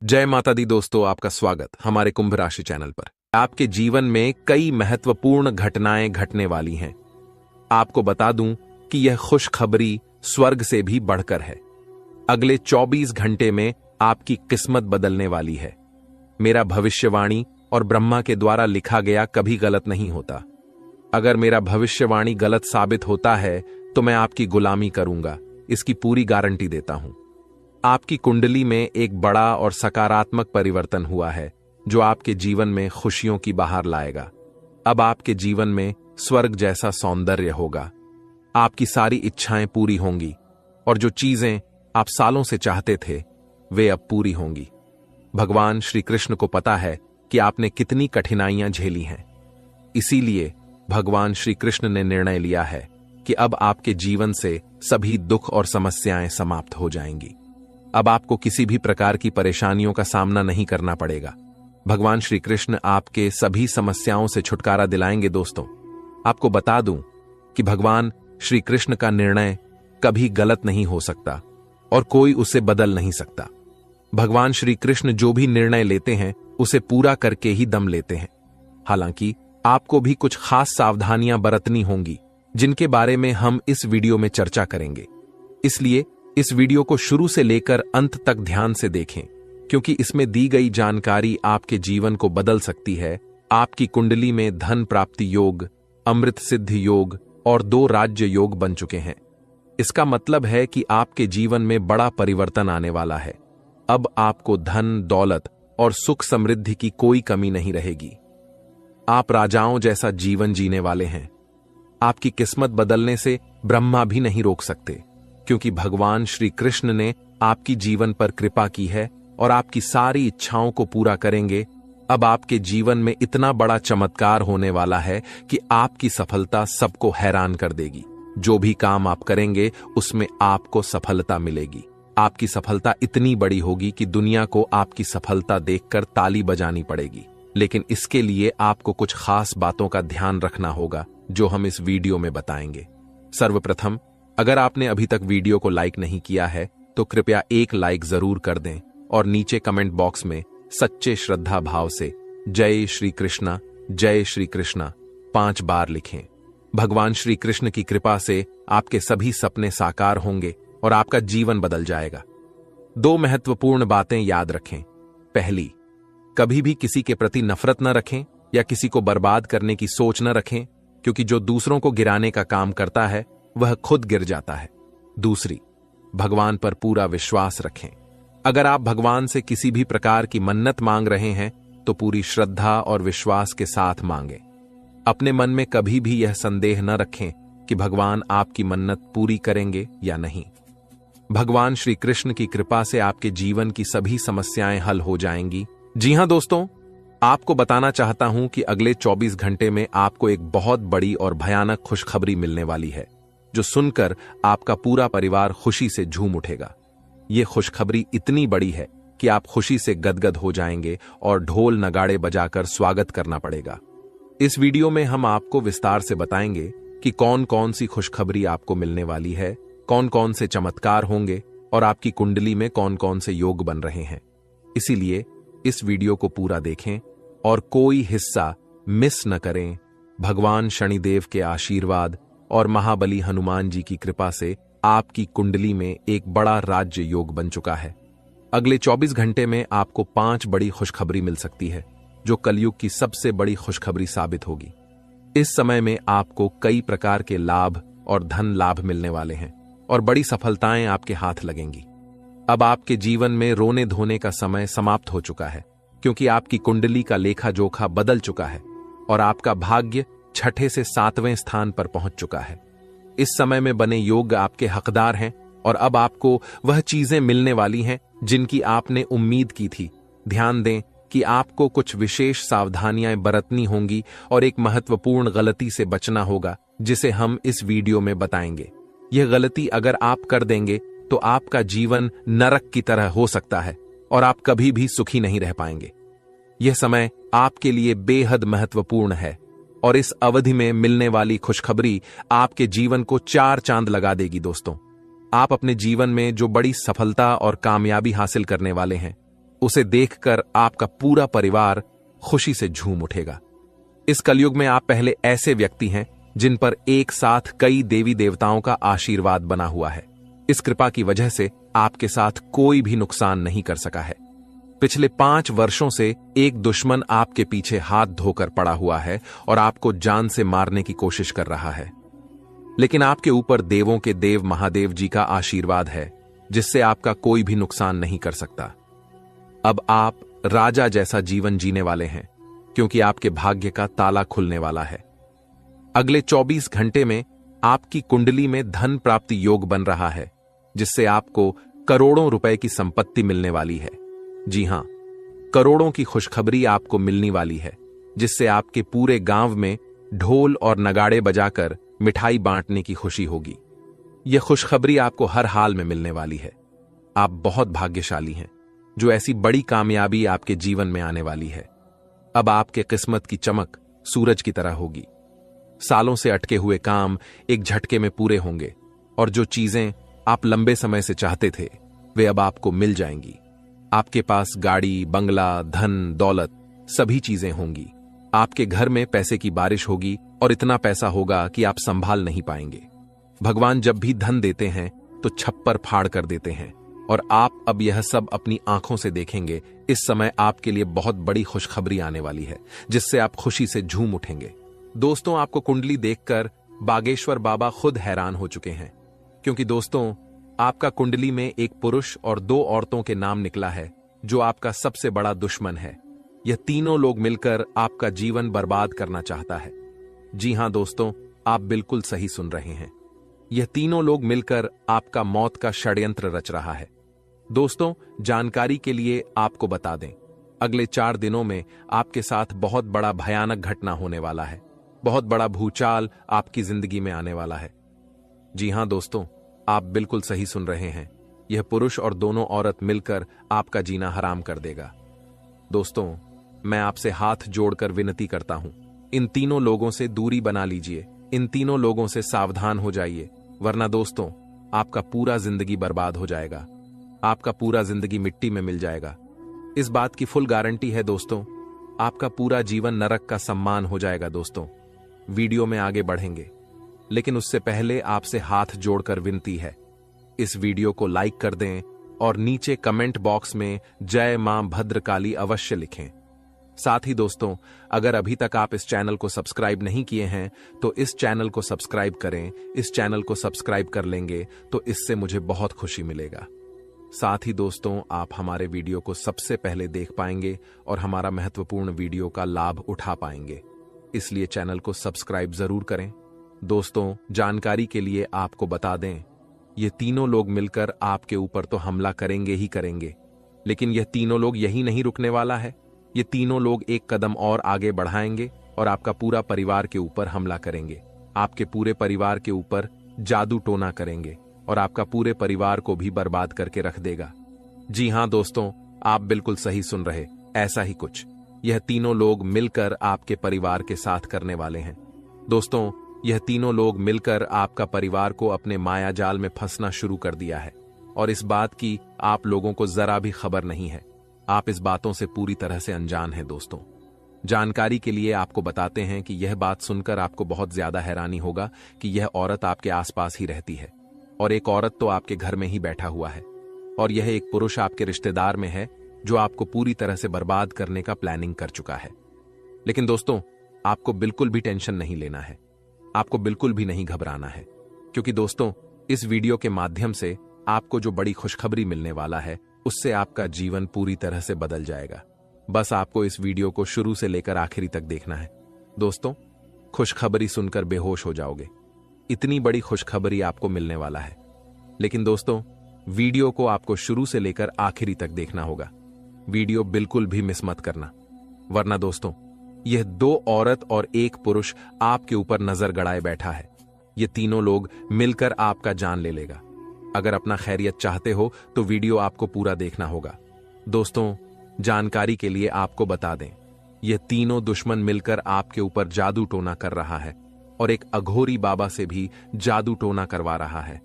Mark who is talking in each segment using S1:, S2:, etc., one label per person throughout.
S1: जय माता दी दोस्तों, आपका स्वागत हमारे कुंभ राशि चैनल पर। आपके जीवन में कई महत्वपूर्ण घटनाएं घटने वाली हैं। आपको बता दूं कि यह खुशखबरी स्वर्ग से भी बढ़कर है। अगले 24 घंटे में आपकी किस्मत बदलने वाली है। मेरा भविष्यवाणी और ब्रह्मा के द्वारा लिखा गया कभी गलत नहीं होता। अगर मेरा भविष्यवाणी गलत साबित होता है तो मैं आपकी गुलामी करूंगा, इसकी पूरी गारंटी देता हूं। आपकी कुंडली में एक बड़ा और सकारात्मक परिवर्तन हुआ है जो आपके जीवन में खुशियों की बहार लाएगा। अब आपके जीवन में स्वर्ग जैसा सौंदर्य होगा। आपकी सारी इच्छाएं पूरी होंगी और जो चीजें आप सालों से चाहते थे वे अब पूरी होंगी। भगवान श्री कृष्ण को पता है कि आपने कितनी कठिनाइयां झेली हैं। इसीलिए भगवान श्री कृष्ण ने निर्णय लिया है कि अब आपके जीवन से सभी दुख और समस्याएं समाप्त हो जाएंगी। अब आपको किसी भी प्रकार की परेशानियों का सामना नहीं करना पड़ेगा। भगवान श्री कृष्ण आपके सभी समस्याओं से छुटकारा दिलाएंगे। दोस्तों, आपको बता दूं कि भगवान श्री कृष्ण का निर्णय कभी गलत नहीं हो सकता और कोई उसे बदल नहीं सकता। भगवान श्री कृष्ण जो भी निर्णय लेते हैं उसे पूरा करके ही दम लेते हैं। हालांकि आपको भी कुछ खास सावधानियां बरतनी होंगी जिनके बारे में हम इस वीडियो में चर्चा करेंगे। इसलिए इस वीडियो को शुरू से लेकर अंत तक ध्यान से देखें, क्योंकि इसमें दी गई जानकारी आपके जीवन को बदल सकती है। आपकी कुंडली में धन प्राप्ति योग, अमृत सिद्धि योग और 2 राज्य योग बन चुके हैं। इसका मतलब है कि आपके जीवन में बड़ा परिवर्तन आने वाला है। अब आपको धन, दौलत और सुख समृद्धि की कोई कमी नहीं रहेगी। आप राजाओं जैसा जीवन जीने वाले हैं। आपकी किस्मत बदलने से ब्रह्मा भी नहीं रोक सकते, क्योंकि भगवान श्री कृष्ण ने आपकी जीवन पर कृपा की है और आपकी सारी इच्छाओं को पूरा करेंगे। अब आपके जीवन में इतना बड़ा चमत्कार होने वाला है कि आपकी सफलता सबको हैरान कर देगी। जो भी काम आप करेंगे उसमें आपको सफलता मिलेगी। आपकी सफलता इतनी बड़ी होगी कि दुनिया को आपकी सफलता देखकर ताली बजानी पड़ेगी। लेकिन इसके लिए आपको कुछ खास बातों का ध्यान रखना होगा जो हम इस वीडियो में बताएंगे। सर्वप्रथम, अगर आपने अभी तक वीडियो को लाइक नहीं किया है तो कृपया एक लाइक जरूर कर दें और नीचे कमेंट बॉक्स में सच्चे श्रद्धा भाव से जय श्री कृष्णा 5 बार लिखें। भगवान श्री कृष्ण की कृपा से आपके सभी सपने साकार होंगे और आपका जीवन बदल जाएगा। 2 महत्वपूर्ण बातें याद रखें। पहली, कभी भी किसी के प्रति नफरत न रखें या किसी को बर्बाद करने की सोच न रखें, क्योंकि जो दूसरों को गिराने का काम करता है वह खुद गिर जाता है। दूसरी, भगवान पर पूरा विश्वास रखें। अगर आप भगवान से किसी भी प्रकार की मन्नत मांग रहे हैं तो पूरी श्रद्धा और विश्वास के साथ मांगें। अपने मन में कभी भी यह संदेह न रखें कि भगवान आपकी मन्नत पूरी करेंगे या नहीं। भगवान श्री कृष्ण की कृपा से आपके जीवन की सभी समस्याएं हल हो जाएंगी। जी हां दोस्तों, आपको बताना चाहता हूं कि अगले 24 घंटे में आपको एक बहुत बड़ी और भयानक खुशखबरी मिलने वाली है, जो सुनकर आपका पूरा परिवार खुशी से झूम उठेगा। यह खुशखबरी इतनी बड़ी है कि आप खुशी से गदगद हो जाएंगे और ढोल नगाड़े बजाकर स्वागत करना पड़ेगा। इस वीडियो में हम आपको विस्तार से बताएंगे कि कौन कौन सी खुशखबरी आपको मिलने वाली है, कौन कौन से चमत्कार होंगे और आपकी कुंडली में कौन कौन से योग बन रहे हैं। इसीलिए इस वीडियो को पूरा देखें और कोई हिस्सा मिस न करें। भगवान शनिदेव के आशीर्वाद और महाबली हनुमान जी की कृपा से आपकी कुंडली में एक बड़ा राज्य योग बन चुका है। अगले 24 घंटे में आपको 5 बड़ी खुशखबरी मिल सकती है, जो कलयुग की सबसे बड़ी खुशखबरी साबित होगी। इस समय में आपको कई प्रकार के लाभ और धन लाभ मिलने वाले हैं और बड़ी सफलताएं आपके हाथ लगेंगी। अब आपके जीवन में रोने धोने का समय समाप्त हो चुका है, क्योंकि आपकी कुंडली का लेखा जोखा बदल चुका है और आपका भाग्य 6ठे से 7वें स्थान पर पहुंच चुका है। इस समय में बने योग आपके हकदार हैं और अब आपको वह चीजें मिलने वाली हैं जिनकी आपने उम्मीद की थी। ध्यान दें कि आपको कुछ विशेष सावधानियां बरतनी होंगी और एक महत्वपूर्ण गलती से बचना होगा, जिसे हम इस वीडियो में बताएंगे। यह गलती अगर आप कर देंगे तो आपका जीवन नरक की तरह हो सकता है और आप कभी भी सुखी नहीं रह पाएंगे। यह समय आपके लिए बेहद महत्वपूर्ण है और इस अवधि में मिलने वाली खुशखबरी आपके जीवन को 4 चांद लगा देगी। दोस्तों, आप अपने जीवन में जो बड़ी सफलता और कामयाबी हासिल करने वाले हैं उसे देखकर आपका पूरा परिवार खुशी से झूम उठेगा। इस कलयुग में आप पहले ऐसे व्यक्ति हैं जिन पर एक साथ कई देवी देवताओं का आशीर्वाद बना हुआ है। इस कृपा की वजह से आपके साथ कोई भी नुकसान नहीं कर सका है। पिछले 5 वर्षों से एक दुश्मन आपके पीछे हाथ धोकर पड़ा हुआ है और आपको जान से मारने की कोशिश कर रहा है, लेकिन आपके ऊपर देवों के देव महादेव जी का आशीर्वाद है, जिससे आपका कोई भी नुकसान नहीं कर सकता। अब आप राजा जैसा जीवन जीने वाले हैं, क्योंकि आपके भाग्य का ताला खुलने वाला है। अगले 24 घंटे में आपकी कुंडली में धन प्राप्ति योग बन रहा है, जिससे आपको करोड़ों रुपए की संपत्ति मिलने वाली है। जी हां, करोड़ों की खुशखबरी आपको मिलने वाली है, जिससे आपके पूरे गांव में ढोल और नगाड़े बजाकर मिठाई बांटने की खुशी होगी। यह खुशखबरी आपको हर हाल में मिलने वाली है। आप बहुत भाग्यशाली हैं, जो ऐसी बड़ी कामयाबी आपके जीवन में आने वाली है। अब आपके किस्मत की चमक सूरज की तरह होगी। सालों से अटके हुए काम एक झटके में पूरे होंगे, और जो चीजें आप लंबे समय से चाहते थे, वे अब आपको मिल जाएंगी। आपके पास गाड़ी, बंगला, धन, दौलत सभी चीजें होंगी। आपके घर में पैसे की बारिश होगी, और इतना पैसा होगा कि आप संभाल नहीं पाएंगे। भगवान जब भी धन देते हैं तो छप्पर फाड़ कर देते हैं, और आप अब यह सब अपनी आंखों से देखेंगे। इस समय आपके लिए बहुत बड़ी खुशखबरी आने वाली है, जिससे आप खुशी से झूम उठेंगे। दोस्तों, आपको कुंडली देखकर बागेश्वर बाबा खुद हैरान हो चुके हैं, क्योंकि दोस्तों, आपका कुंडली में एक पुरुष और 2 औरतों के नाम निकला है, जो आपका सबसे बड़ा दुश्मन है। यह तीनों लोग मिलकर आपका जीवन बर्बाद करना चाहता है। जी हां दोस्तों, आप बिल्कुल सही सुन रहे हैं। यह तीनों लोग मिलकर आपका मौत का षड्यंत्र रच रहा है। दोस्तों, जानकारी के लिए आपको बता दें, अगले 4 दिनों में आपके साथ बहुत बड़ा भयानक घटना होने वाला है। बहुत बड़ा भूचाल आपकी जिंदगी में आने वाला है। जी हां दोस्तों, आप बिल्कुल सही सुन रहे हैं। यह पुरुष और दोनों औरत मिलकर आपका जीना हराम कर देगा। दोस्तों, मैं आपसे हाथ जोड़कर विनती करता हूं, इन तीनों लोगों से दूरी बना लीजिए। इन तीनों लोगों से सावधान हो जाइए, वरना दोस्तों, आपका पूरा जिंदगी बर्बाद हो जाएगा। आपका पूरा जिंदगी मिट्टी में मिल जाएगा। इस बात की फुल गारंटी है दोस्तों। आपका पूरा जीवन नरक का सम्मान हो जाएगा। दोस्तों, वीडियो में आगे बढ़ेंगे, लेकिन उससे पहले आपसे हाथ जोड़कर विनती है, इस वीडियो को लाइक कर दें और नीचे कमेंट बॉक्स में जय मां भद्रकाली अवश्य लिखें। साथ ही दोस्तों, अगर अभी तक आप इस चैनल को सब्सक्राइब नहीं किए हैं, तो इस चैनल को सब्सक्राइब करें। इस चैनल को सब्सक्राइब कर लेंगे तो इससे मुझे बहुत खुशी मिलेगा। साथ ही दोस्तों, आप हमारे वीडियो को सबसे पहले देख पाएंगे और हमारा महत्वपूर्ण वीडियो का लाभ उठा पाएंगे, इसलिए चैनल को सब्सक्राइब जरूर करें। दोस्तों, जानकारी के लिए आपको बता दें, ये तीनों लोग मिलकर आपके ऊपर तो हमला करेंगे ही करेंगे, लेकिन यह तीनों लोग यही नहीं रुकने वाला है। ये तीनों लोग एक कदम और आगे बढ़ाएंगे और आपका पूरा परिवार के ऊपर हमला करेंगे। आपके पूरे परिवार के ऊपर जादू टोना करेंगे और आपका पूरे परिवार को भी बर्बाद करके रख देगा। जी हां दोस्तों, आप बिल्कुल सही सुन रहे, ऐसा ही कुछ यह तीनों लोग मिलकर आपके परिवार के साथ करने वाले हैं। दोस्तों, यह तीनों लोग मिलकर आपका परिवार को अपने माया जाल में फंसना शुरू कर दिया है, और इस बात की आप लोगों को जरा भी खबर नहीं है। आप इस बातों से पूरी तरह से अनजान हैं। दोस्तों, जानकारी के लिए आपको बताते हैं कि यह बात सुनकर आपको बहुत ज्यादा हैरानी होगा कि यह औरत आपके आसपास ही रहती है, और एक औरत तो आपके घर में ही बैठा हुआ है, और यह एक पुरुष आपके रिश्तेदार में है, जो आपको पूरी तरह से बर्बाद करने का प्लानिंग कर चुका है। लेकिन दोस्तों, आपको बिल्कुल भी टेंशन नहीं लेना है, आपको बिल्कुल भी नहीं घबराना है, क्योंकि दोस्तों, इस वीडियो के माध्यम से आपको जो बड़ी खुशखबरी मिलने वाला है, उससे आपका जीवन पूरी तरह से बदल जाएगा। बस आपको इस वीडियो को शुरू से लेकर आखिरी तक देखना है। दोस्तों, खुशखबरी सुनकर बेहोश हो जाओगे, इतनी बड़ी खुशखबरी आपको मिलने वाला है। लेकिन दोस्तों, वीडियो को आपको शुरू से लेकर आखिरी तक देखना होगा। वीडियो बिल्कुल भी मिस मत करना, वरना दोस्तों, यह 2 औरत और 1 पुरुष आपके ऊपर नजर गड़ाए बैठा है। ये तीनों लोग मिलकर आपका जान ले लेगा। अगर अपना खैरियत चाहते हो तो वीडियो आपको पूरा देखना होगा। दोस्तों, जानकारी के लिए आपको बता दें, ये तीनों दुश्मन मिलकर आपके ऊपर जादू टोना कर रहा है, और एक अघोरी बाबा से भी जादू टोना करवा रहा है,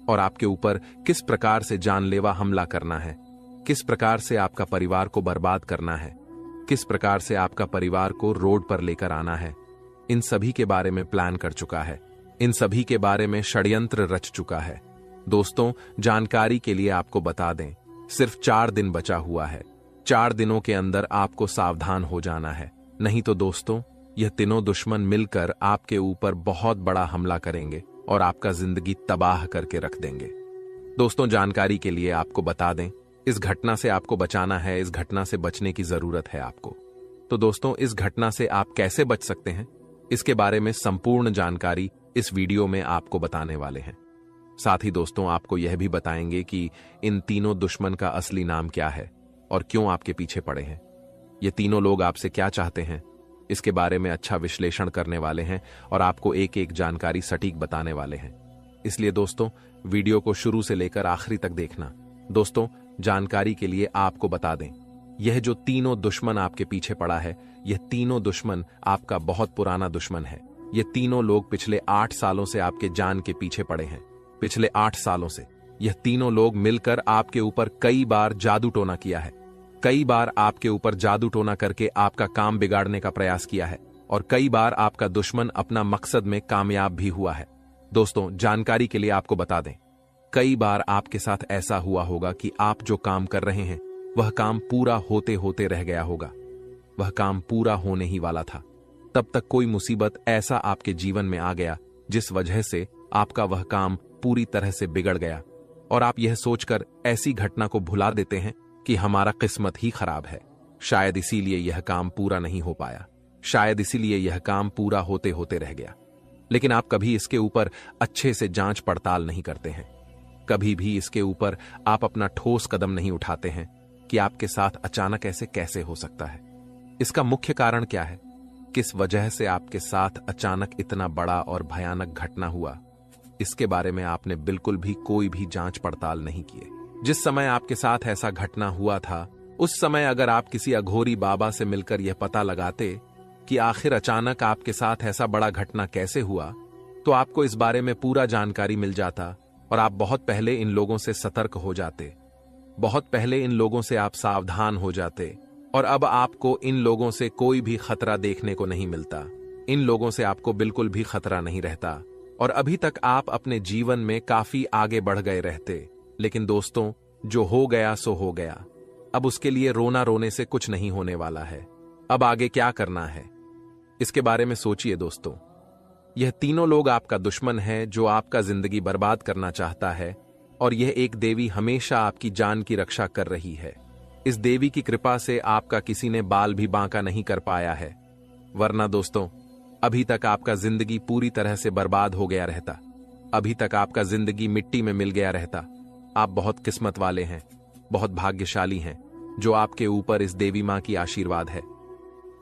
S1: और आपके ऊपर किस प्रकार से जानलेवा हमला करना है किस प्रकार से आपका परिवार को बर्बाद करना है, किस प्रकार से आपका परिवार को रोड पर लेकर आना है, इन सभी के बारे में प्लान कर चुका है। इन सभी के बारे में षड्यंत्र रच चुका है। दोस्तों, जानकारी के लिए आपको बता दें, सिर्फ 4 दिन बचा हुआ है। 4 दिनों के अंदर आपको सावधान हो जाना है, नहीं तो दोस्तों यह तीनों दुश्मन मिलकर आपके ऊपर बहुत बड़ा हमला करेंगे और आपका जिंदगी तबाह करके रख देंगे। दोस्तों, जानकारी के लिए आपको बता दें, इस घटना से आपको बचाना है, इस घटना से बचने की जरूरत है आपको। तो दोस्तों, इस घटना से आप कैसे बच सकते हैं, इसके बारे में संपूर्ण जानकारी इस वीडियो में आपको बताने वाले हैं। साथ ही दोस्तों, आपको यह भी बताएंगे कि इन तीनों दुश्मन का असली नाम क्या है और क्यों आपके पीछे पड़े हैं। ये तीनों लोग आपसे क्या चाहते हैं, इसके बारे में अच्छा विश्लेषण करने वाले हैं और आपको एक एक जानकारी सटीक बताने वाले हैं। इसलिए दोस्तों, वीडियो को शुरू से लेकर आखिरी तक देखना। दोस्तों, जानकारी के लिए आपको बता दें, यह जो तीनों दुश्मन आपके पीछे पड़ा है, यह तीनों दुश्मन आपका बहुत पुराना दुश्मन है। ये तीनों लोग पिछले 8 सालों से आपके जान के पीछे पड़े हैं। पिछले 8 सालों से यह तीनों लोग मिलकर आपके ऊपर कई बार जादू टोना किया है। कई बार आपके ऊपर जादू टोना करके आपका काम बिगाड़ने का प्रयास किया है और कई बार आपका दुश्मन अपना मकसद में कामयाब भी हुआ है। दोस्तों, जानकारी के लिए आपको बता दें, कई बार आपके साथ ऐसा हुआ होगा कि आप जो काम कर रहे हैं वह काम पूरा होते होते रह गया होगा। वह काम पूरा होने ही वाला था, तब तक कोई मुसीबत ऐसा आपके जीवन में आ गया जिस वजह से आपका वह काम पूरी तरह से बिगड़ गया और आप यह सोचकर ऐसी घटना को भुला देते हैं कि हमारा किस्मत ही खराब है, शायद इसीलिए यह काम पूरा नहीं हो पाया, शायद इसीलिए यह काम पूरा होते होते रह गया। लेकिन आप कभी इसके ऊपर अच्छे से जांच पड़ताल नहीं करते हैं। कभी भी इसके ऊपर आप अपना ठोस कदम नहीं उठाते हैं कि आपके साथ अचानक ऐसे कैसे हो सकता है, इसका मुख्य कारण क्या है, किस वजह से आपके साथ अचानक इतना बड़ा और भयानक घटना हुआ। इसके बारे में आपने बिल्कुल भी कोई भी जांच पड़ताल नहीं किए। जिस समय आपके साथ ऐसा घटना हुआ था, उस समय अगर आप किसी अघोरी बाबा से मिलकर यह पता लगाते कि आखिर अचानक आपके साथ ऐसा बड़ा घटना कैसे हुआ, तो आपको इस बारे में पूरा जानकारी मिल जाता और आप बहुत पहले इन लोगों से सतर्क हो जाते, बहुत पहले इन लोगों से आप सावधान हो जाते और अब आपको इन लोगों से कोई भी खतरा देखने को नहीं मिलता। इन लोगों से आपको बिल्कुल भी खतरा नहीं रहता और अभी तक आप अपने जीवन में काफी आगे बढ़ गए रहते। लेकिन दोस्तों, जो हो गया सो हो गया। अब उसके लिए रोना रोने से कुछ नहीं होने वाला है। अब आगे क्या करना है, इसके बारे में सोचिए दोस्तों। यह तीनों लोग आपका दुश्मन है जो आपका जिंदगी बर्बाद करना चाहता है और यह एक देवी हमेशा आपकी जान की रक्षा कर रही है। इस देवी की कृपा से आपका किसी ने बाल भी बांका नहीं कर पाया है, वरना दोस्तों अभी तक आपका जिंदगी पूरी तरह से बर्बाद हो गया रहता। अभी तक आपका जिंदगी मिट्टी में मिल गया रहता। आप बहुत किस्मत वाले हैं, बहुत भाग्यशाली हैं जो आपके ऊपर इस देवी मां की आशीर्वाद है।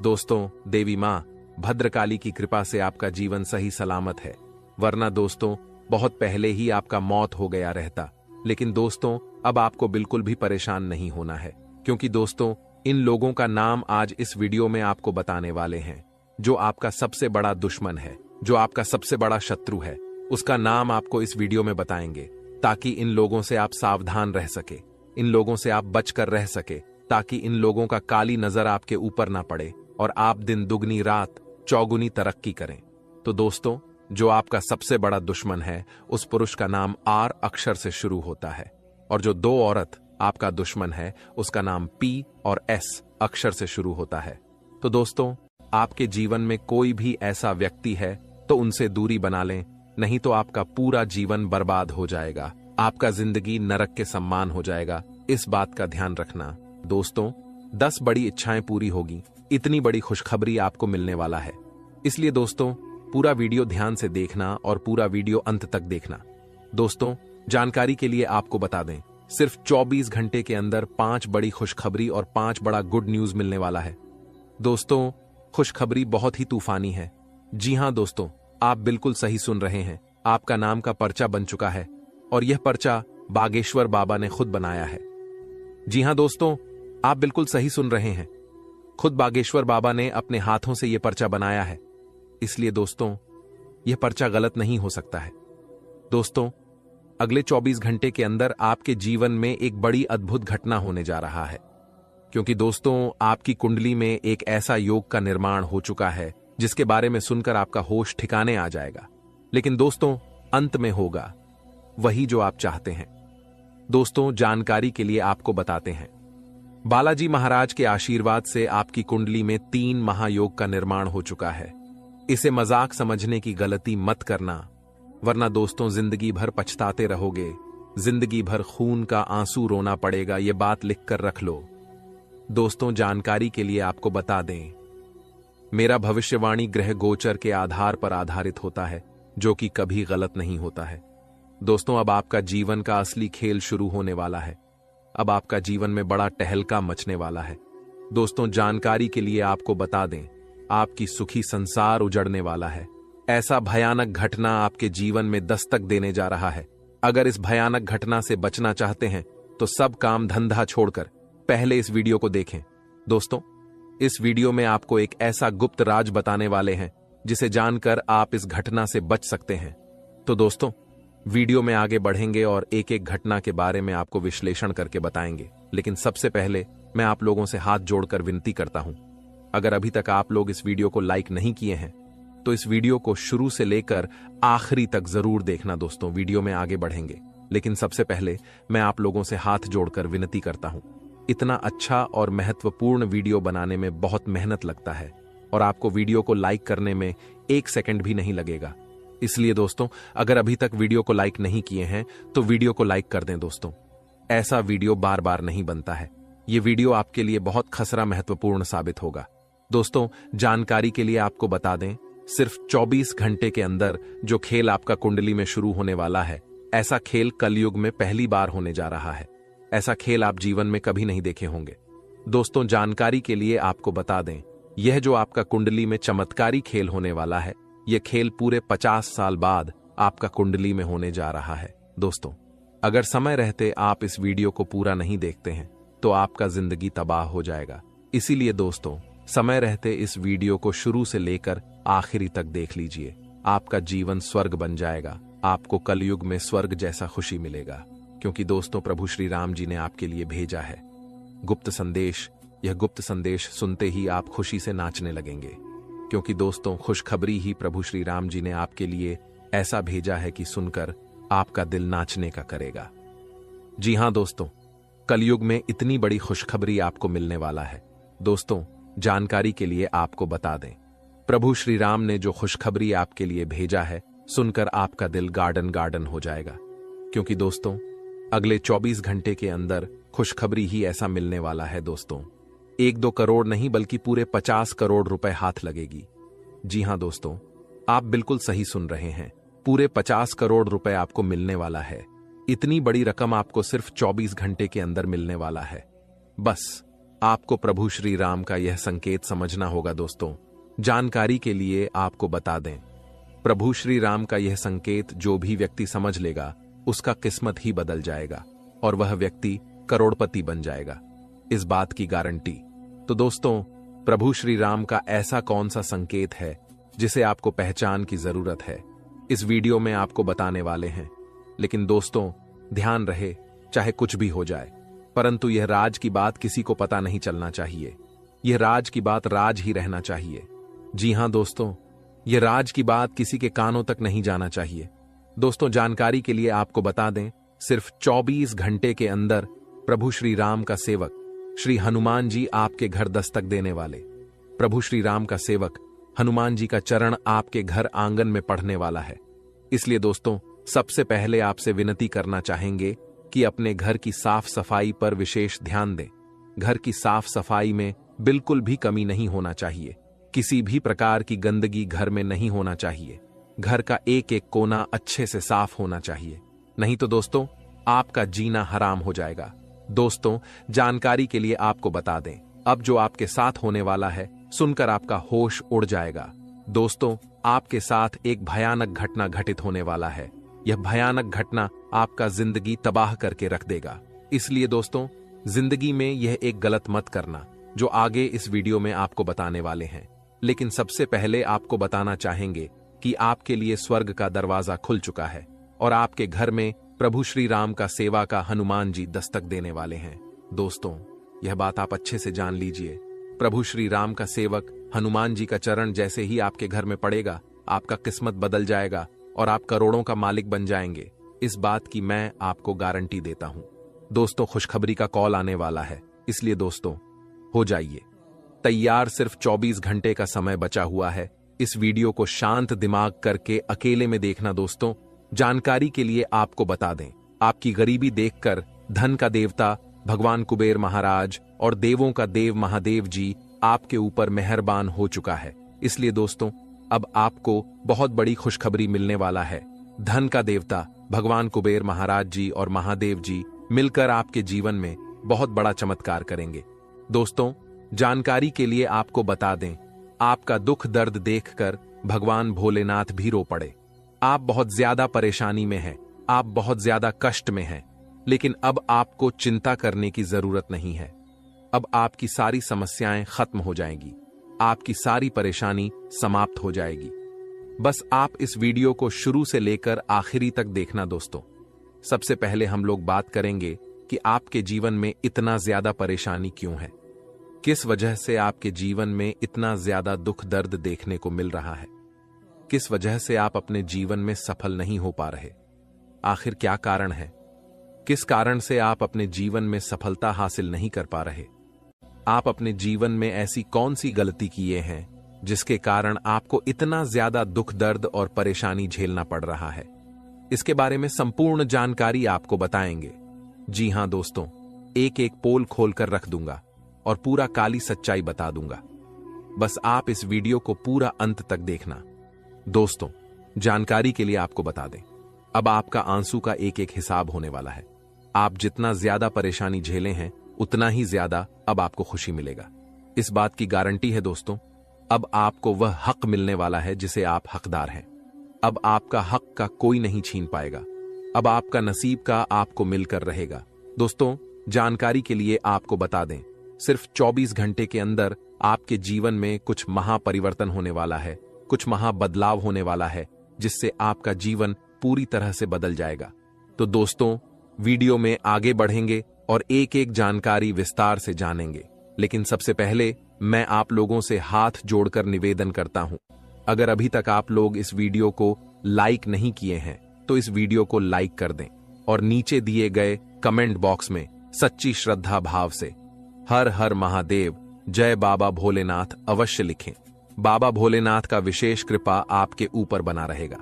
S1: दोस्तों, देवी मां भद्रकाली की कृपा से आपका जीवन सही सलामत है, वरना दोस्तों बहुत पहले ही आपका मौत हो गया रहता। लेकिन दोस्तों, अब आपको बिल्कुल भी परेशान नहीं होना है, क्योंकि दोस्तों इन लोगों का नाम आज इस वीडियो में आपको बताने वाले हैं। जो आपका सबसे बड़ा दुश्मन है, जो आपका सबसे बड़ा शत्रु है, उसका नाम आपको इस वीडियो में बताएंगे, ताकि इन लोगों से आप सावधान रह सके, इन लोगों से आप बचकर रह सके, ताकि इन लोगों का काली नजर आपके ऊपर ना पड़े और आप दिन दुगनी रात चौगुनी तरक्की करें। तो दोस्तों, जो आपका सबसे बड़ा दुश्मन है, उस पुरुष का नाम आर अक्षर से शुरू होता है और जो 2 औरत आपका दुश्मन है, उसका नाम पी और एस अक्षर से शुरू होता है। तो दोस्तों, आपके जीवन में कोई भी ऐसा व्यक्ति है तो उनसे दूरी बना लें, नहीं तो आपका पूरा जीवन बर्बाद हो जाएगा, आपका जिंदगी नरक के समान हो जाएगा। इस बात का ध्यान रखना। दोस्तों, 10 बड़ी इच्छाएं पूरी होगी, इतनी बड़ी खुशखबरी आपको मिलने वाला है। इसलिए दोस्तों, पूरा वीडियो ध्यान से देखना और पूरा वीडियो अंत तक देखना। दोस्तों, जानकारी के लिए आपको बता दें, सिर्फ 24 घंटे के अंदर 5 बड़ी खुशखबरी और 5 बड़ा गुड न्यूज मिलने वाला है। दोस्तों, खुशखबरी बहुत ही तूफानी है। जी हां दोस्तों, आप बिल्कुल सही सुन रहे हैं। आपका नाम का पर्चा बन चुका है और यह पर्चा बागेश्वर बाबा ने खुद बनाया है। जी हां दोस्तों, आप बिल्कुल सही सुन रहे हैं। खुद बागेश्वर बाबा ने अपने हाथों से यह पर्चा बनाया है। इसलिए दोस्तों, यह पर्चा गलत नहीं हो सकता है। दोस्तों, अगले 24 घंटे के अंदर आपके जीवन में एक बड़ी अद्भुत घटना होने जा रहा है, क्योंकि दोस्तों आपकी कुंडली में एक ऐसा योग का निर्माण हो चुका है जिसके बारे में सुनकर आपका होश ठिकाने आ जाएगा। लेकिन दोस्तों अंत में होगा वही जो आप चाहते हैं। दोस्तों जानकारी के लिए आपको बताते हैं, बालाजी महाराज के आशीर्वाद से आपकी कुंडली में 3 महायोग का निर्माण हो चुका है। इसे मजाक समझने की गलती मत करना, वरना दोस्तों जिंदगी भर पछताते रहोगे, जिंदगी भर खून का आंसू रोना पड़ेगा। ये बात लिखकर रख लो। दोस्तों जानकारी के लिए आपको बता दें, मेरा भविष्यवाणी ग्रह गोचर के आधार पर आधारित होता है, जो कि कभी गलत नहीं होता है। दोस्तों अब आपका जीवन का असली खेल शुरू होने वाला है। अब आपका जीवन में बड़ा टहलका मचने वाला है। दोस्तों जानकारी के लिए आपको बता दें, आपकी सुखी संसार उजड़ने वाला है। ऐसा भयानक घटना आपके जीवन में दस्तक देने जा रहा है। अगर इस भयानक घटना से बचना चाहते हैं तो सब काम धंधा छोड़कर पहले इस वीडियो को देखें। दोस्तों इस वीडियो में आपको एक ऐसा गुप्त राज बताने वाले हैं जिसे जानकर आप इस घटना से बच सकते हैं। तो दोस्तों वीडियो में आगे बढ़ेंगे और एक एक घटना के बारे में आपको विश्लेषण करके बताएंगे। लेकिन सबसे पहले मैं आप लोगों से हाथ जोड़कर विनती करता हूं, अगर अभी तक आप लोग इस वीडियो को लाइक नहीं किए हैं तो इस वीडियो को शुरू से लेकर आखिरी तक जरूर देखना। दोस्तों वीडियो में आगे बढ़ेंगे, लेकिन सबसे पहले मैं आप लोगों से हाथ जोड़कर विनती करता हूं। इतना अच्छा और महत्वपूर्ण वीडियो बनाने में बहुत मेहनत लगता है और आपको वीडियो को लाइक करने में 1 सेकंड भी नहीं लगेगा। इसलिए दोस्तों अगर अभी तक वीडियो को लाइक नहीं किए हैं तो वीडियो को लाइक कर दें। दोस्तों ऐसा वीडियो बार बार नहीं बनता है। ये वीडियो आपके लिए बहुत खसरा महत्वपूर्ण साबित होगा। दोस्तों जानकारी के लिए आपको बता दें, सिर्फ 24 घंटे के अंदर जो खेल आपका कुंडली में शुरू होने वाला है, ऐसा खेल कलयुग में पहली बार होने जा रहा है। ऐसा खेल आप जीवन में कभी नहीं देखे होंगे। दोस्तों जानकारी के लिए आपको बता दें, यह जो आपका कुंडली में चमत्कारी खेल होने वाला है, यह खेल पूरे 50 साल बाद आपका कुंडली में होने जा रहा है। दोस्तों अगर समय रहते आप इस वीडियो को पूरा नहीं देखते हैं तो आपका जिंदगी तबाह हो जाएगा। इसीलिए दोस्तों समय रहते इस वीडियो को शुरू से लेकर आखिरी तक देख लीजिए। आपका जीवन स्वर्ग बन जाएगा। आपको कलयुग में स्वर्ग जैसा खुशी मिलेगा, क्योंकि दोस्तों प्रभु श्री राम जी ने आपके लिए भेजा है गुप्त संदेश। यह गुप्त संदेश सुनते ही आप खुशी से नाचने लगेंगे, क्योंकि दोस्तों खुशखबरी ही प्रभु श्री राम जी ने आपके लिए ऐसा भेजा है कि सुनकर आपका दिल नाचने का करेगा। जी हां दोस्तों, कलयुग में इतनी बड़ी खुशखबरी आपको मिलने वाला है। दोस्तों जानकारी के लिए आपको बता दें, प्रभु श्री राम ने जो खुशखबरी आपके लिए भेजा है, सुनकर आपका दिल गार्डन गार्डन हो जाएगा, क्योंकि दोस्तों अगले 24 घंटे के अंदर खुशखबरी ही ऐसा मिलने वाला है। दोस्तों 1-2 करोड़ नहीं बल्कि पूरे 50 करोड़ रुपए हाथ लगेगी। जी हां दोस्तों, आप बिल्कुल सही सुन रहे हैं, पूरे 50 करोड़ रुपए आपको मिलने वाला है। इतनी बड़ी रकम आपको सिर्फ 24 घंटे के अंदर मिलने वाला है। बस आपको प्रभु श्री राम का यह संकेत समझना होगा। दोस्तों जानकारी के लिए आपको बता दें, प्रभु श्री राम का यह संकेत जो भी व्यक्ति समझ लेगा उसका किस्मत ही बदल जाएगा और वह व्यक्ति करोड़पति बन जाएगा, इस बात की गारंटी। तो दोस्तों प्रभु श्री राम का ऐसा कौन सा संकेत है जिसे आपको पहचान की जरूरत है, इस वीडियो में आपको बताने वाले हैं। लेकिन दोस्तों ध्यान रहे, चाहे कुछ भी हो जाए, परंतु यह राज की बात किसी को पता नहीं चलना चाहिए। यह राज की बात राज ही रहना चाहिए। जी हां दोस्तों, यह राज की बात किसी के कानों तक नहीं जाना चाहिए। दोस्तों जानकारी के लिए आपको बता दें, सिर्फ 24 घंटे के अंदर प्रभु श्री राम का सेवक श्री हनुमान जी आपके घर दस्तक देने वाले। प्रभु श्री राम का सेवक हनुमान जी का चरण आपके घर आंगन में पढ़ने वाला है। इसलिए दोस्तों सबसे पहले आपसे विनती करना चाहेंगे कि अपने घर की साफ सफाई पर विशेष ध्यान दें। घर की साफ सफाई में बिल्कुल भी कमी नहीं होना चाहिए। किसी भी प्रकार की गंदगी घर में नहीं होना चाहिए। घर का एक एक कोना अच्छे से साफ होना चाहिए, नहीं तो दोस्तों आपका जीना हराम हो जाएगा। दोस्तों जानकारी के लिए आपको बता दें, अब जो आपके साथ होने वाला है सुनकर आपका होश उड़ जाएगा। दोस्तों आपके साथ एक भयानक घटना घटित होने वाला है। यह भयानक घटना आपका जिंदगी तबाह करके रख देगा। इसलिए दोस्तों जिंदगी में यह एक गलत मत करना जो आगे इस वीडियो में आपको बताने वाले हैं। लेकिन सबसे पहले आपको बताना चाहेंगे कि आपके लिए स्वर्ग का दरवाजा खुल चुका है और आपके घर में प्रभु श्री राम का सेवा का हनुमान जी दस्तक देने वाले हैं। दोस्तों, यह बात आप अच्छे से जान लीजिए। प्रभु श्री राम का सेवक हनुमान जी का चरण जैसे ही आपके घर में पड़ेगा, आपका किस्मत बदल जाएगा और आप करोड़ों का मालिक बन जाएंगे। इस बात की मैं आपको गारंटी देता हूं। दोस्तों, खुशखबरी का कॉल आने वाला है, इसलिए दोस्तों हो जाइए तैयार। सिर्फ 24 घंटे का समय बचा हुआ है। इस वीडियो को शांत दिमाग करके अकेले में देखना। दोस्तों, जानकारी के लिए आपको बता दें, आपकी गरीबी देखकर धन का देवता भगवान कुबेर महाराज और देवों का देव महादेव जी आपके ऊपर मेहरबान हो चुका है। इसलिए दोस्तों, अब आपको बहुत बड़ी खुशखबरी मिलने वाला है। धन का देवता भगवान कुबेर महाराज जी और महादेव जी मिलकर आपके जीवन में बहुत बड़ा चमत्कार करेंगे। दोस्तों, जानकारी के लिए आपको बता दें, आपका दुख दर्द देखकर भगवान भोलेनाथ भी रो पड़े। आप बहुत ज्यादा परेशानी में हैं, आप बहुत ज्यादा कष्ट में हैं, लेकिन अब आपको चिंता करने की जरूरत नहीं है। अब आपकी सारी समस्याएं खत्म हो जाएंगी, आपकी सारी परेशानी समाप्त हो जाएगी। बस आप इस वीडियो को शुरू से लेकर आखिरी तक देखना। दोस्तों, सबसे पहले हम लोग बात करेंगे कि आपके जीवन में इतना ज्यादा परेशानी क्यों है, किस वजह से आपके जीवन में इतना ज्यादा दुख दर्द देखने को मिल रहा है, किस वजह से आप अपने जीवन में सफल नहीं हो पा रहे, आखिर क्या कारण है, किस कारण से आप अपने जीवन में सफलता हासिल नहीं कर पा रहे, आप अपने जीवन में ऐसी कौन सी गलती किए हैं जिसके कारण आपको इतना ज्यादा दुख दर्द और परेशानी झेलना पड़ रहा है। इसके बारे में संपूर्ण जानकारी आपको बताएंगे। जी हां दोस्तों, एक एक पोल खोलकर रख दूंगा और पूरा काली सच्चाई बता दूंगा। बस आप इस वीडियो को पूरा अंत तक देखना। दोस्तों, जानकारी के लिए आपको बता दें, अब आपका आंसू का एक एक हिसाब होने वाला है। आप जितना ज्यादा परेशानी झेले हैं, उतना ही ज्यादा अब आपको खुशी मिलेगा। इस बात की गारंटी है दोस्तों, अब आपको वह हक मिलने वाला है जिसे आप हकदार हैं। अब आपका हक का कोई नहीं छीन पाएगा। अब आपका नसीब का आपको मिलकर रहेगा। दोस्तों, जानकारी के लिए आपको बता दें, सिर्फ 24 घंटे के अंदर आपके जीवन में कुछ महापरिवर्तन होने वाला है, कुछ महाबदलाव होने वाला है, जिससे आपका जीवन पूरी तरह से बदल जाएगा। तो दोस्तों, वीडियो में आगे बढ़ेंगे और एक एक जानकारी विस्तार से जानेंगे। लेकिन सबसे पहले मैं आप लोगों से हाथ जोड़कर निवेदन करता हूं, अगर अभी तक आप लोग इस वीडियो को लाइक नहीं किए हैं तो इस वीडियो को लाइक कर दें और नीचे दिए गए कमेंट बॉक्स में सच्ची श्रद्धा भाव से हर हर महादेव, जय बाबा भोलेनाथ अवश्य लिखें। बाबा भोलेनाथ का विशेष कृपा आपके ऊपर बना रहेगा।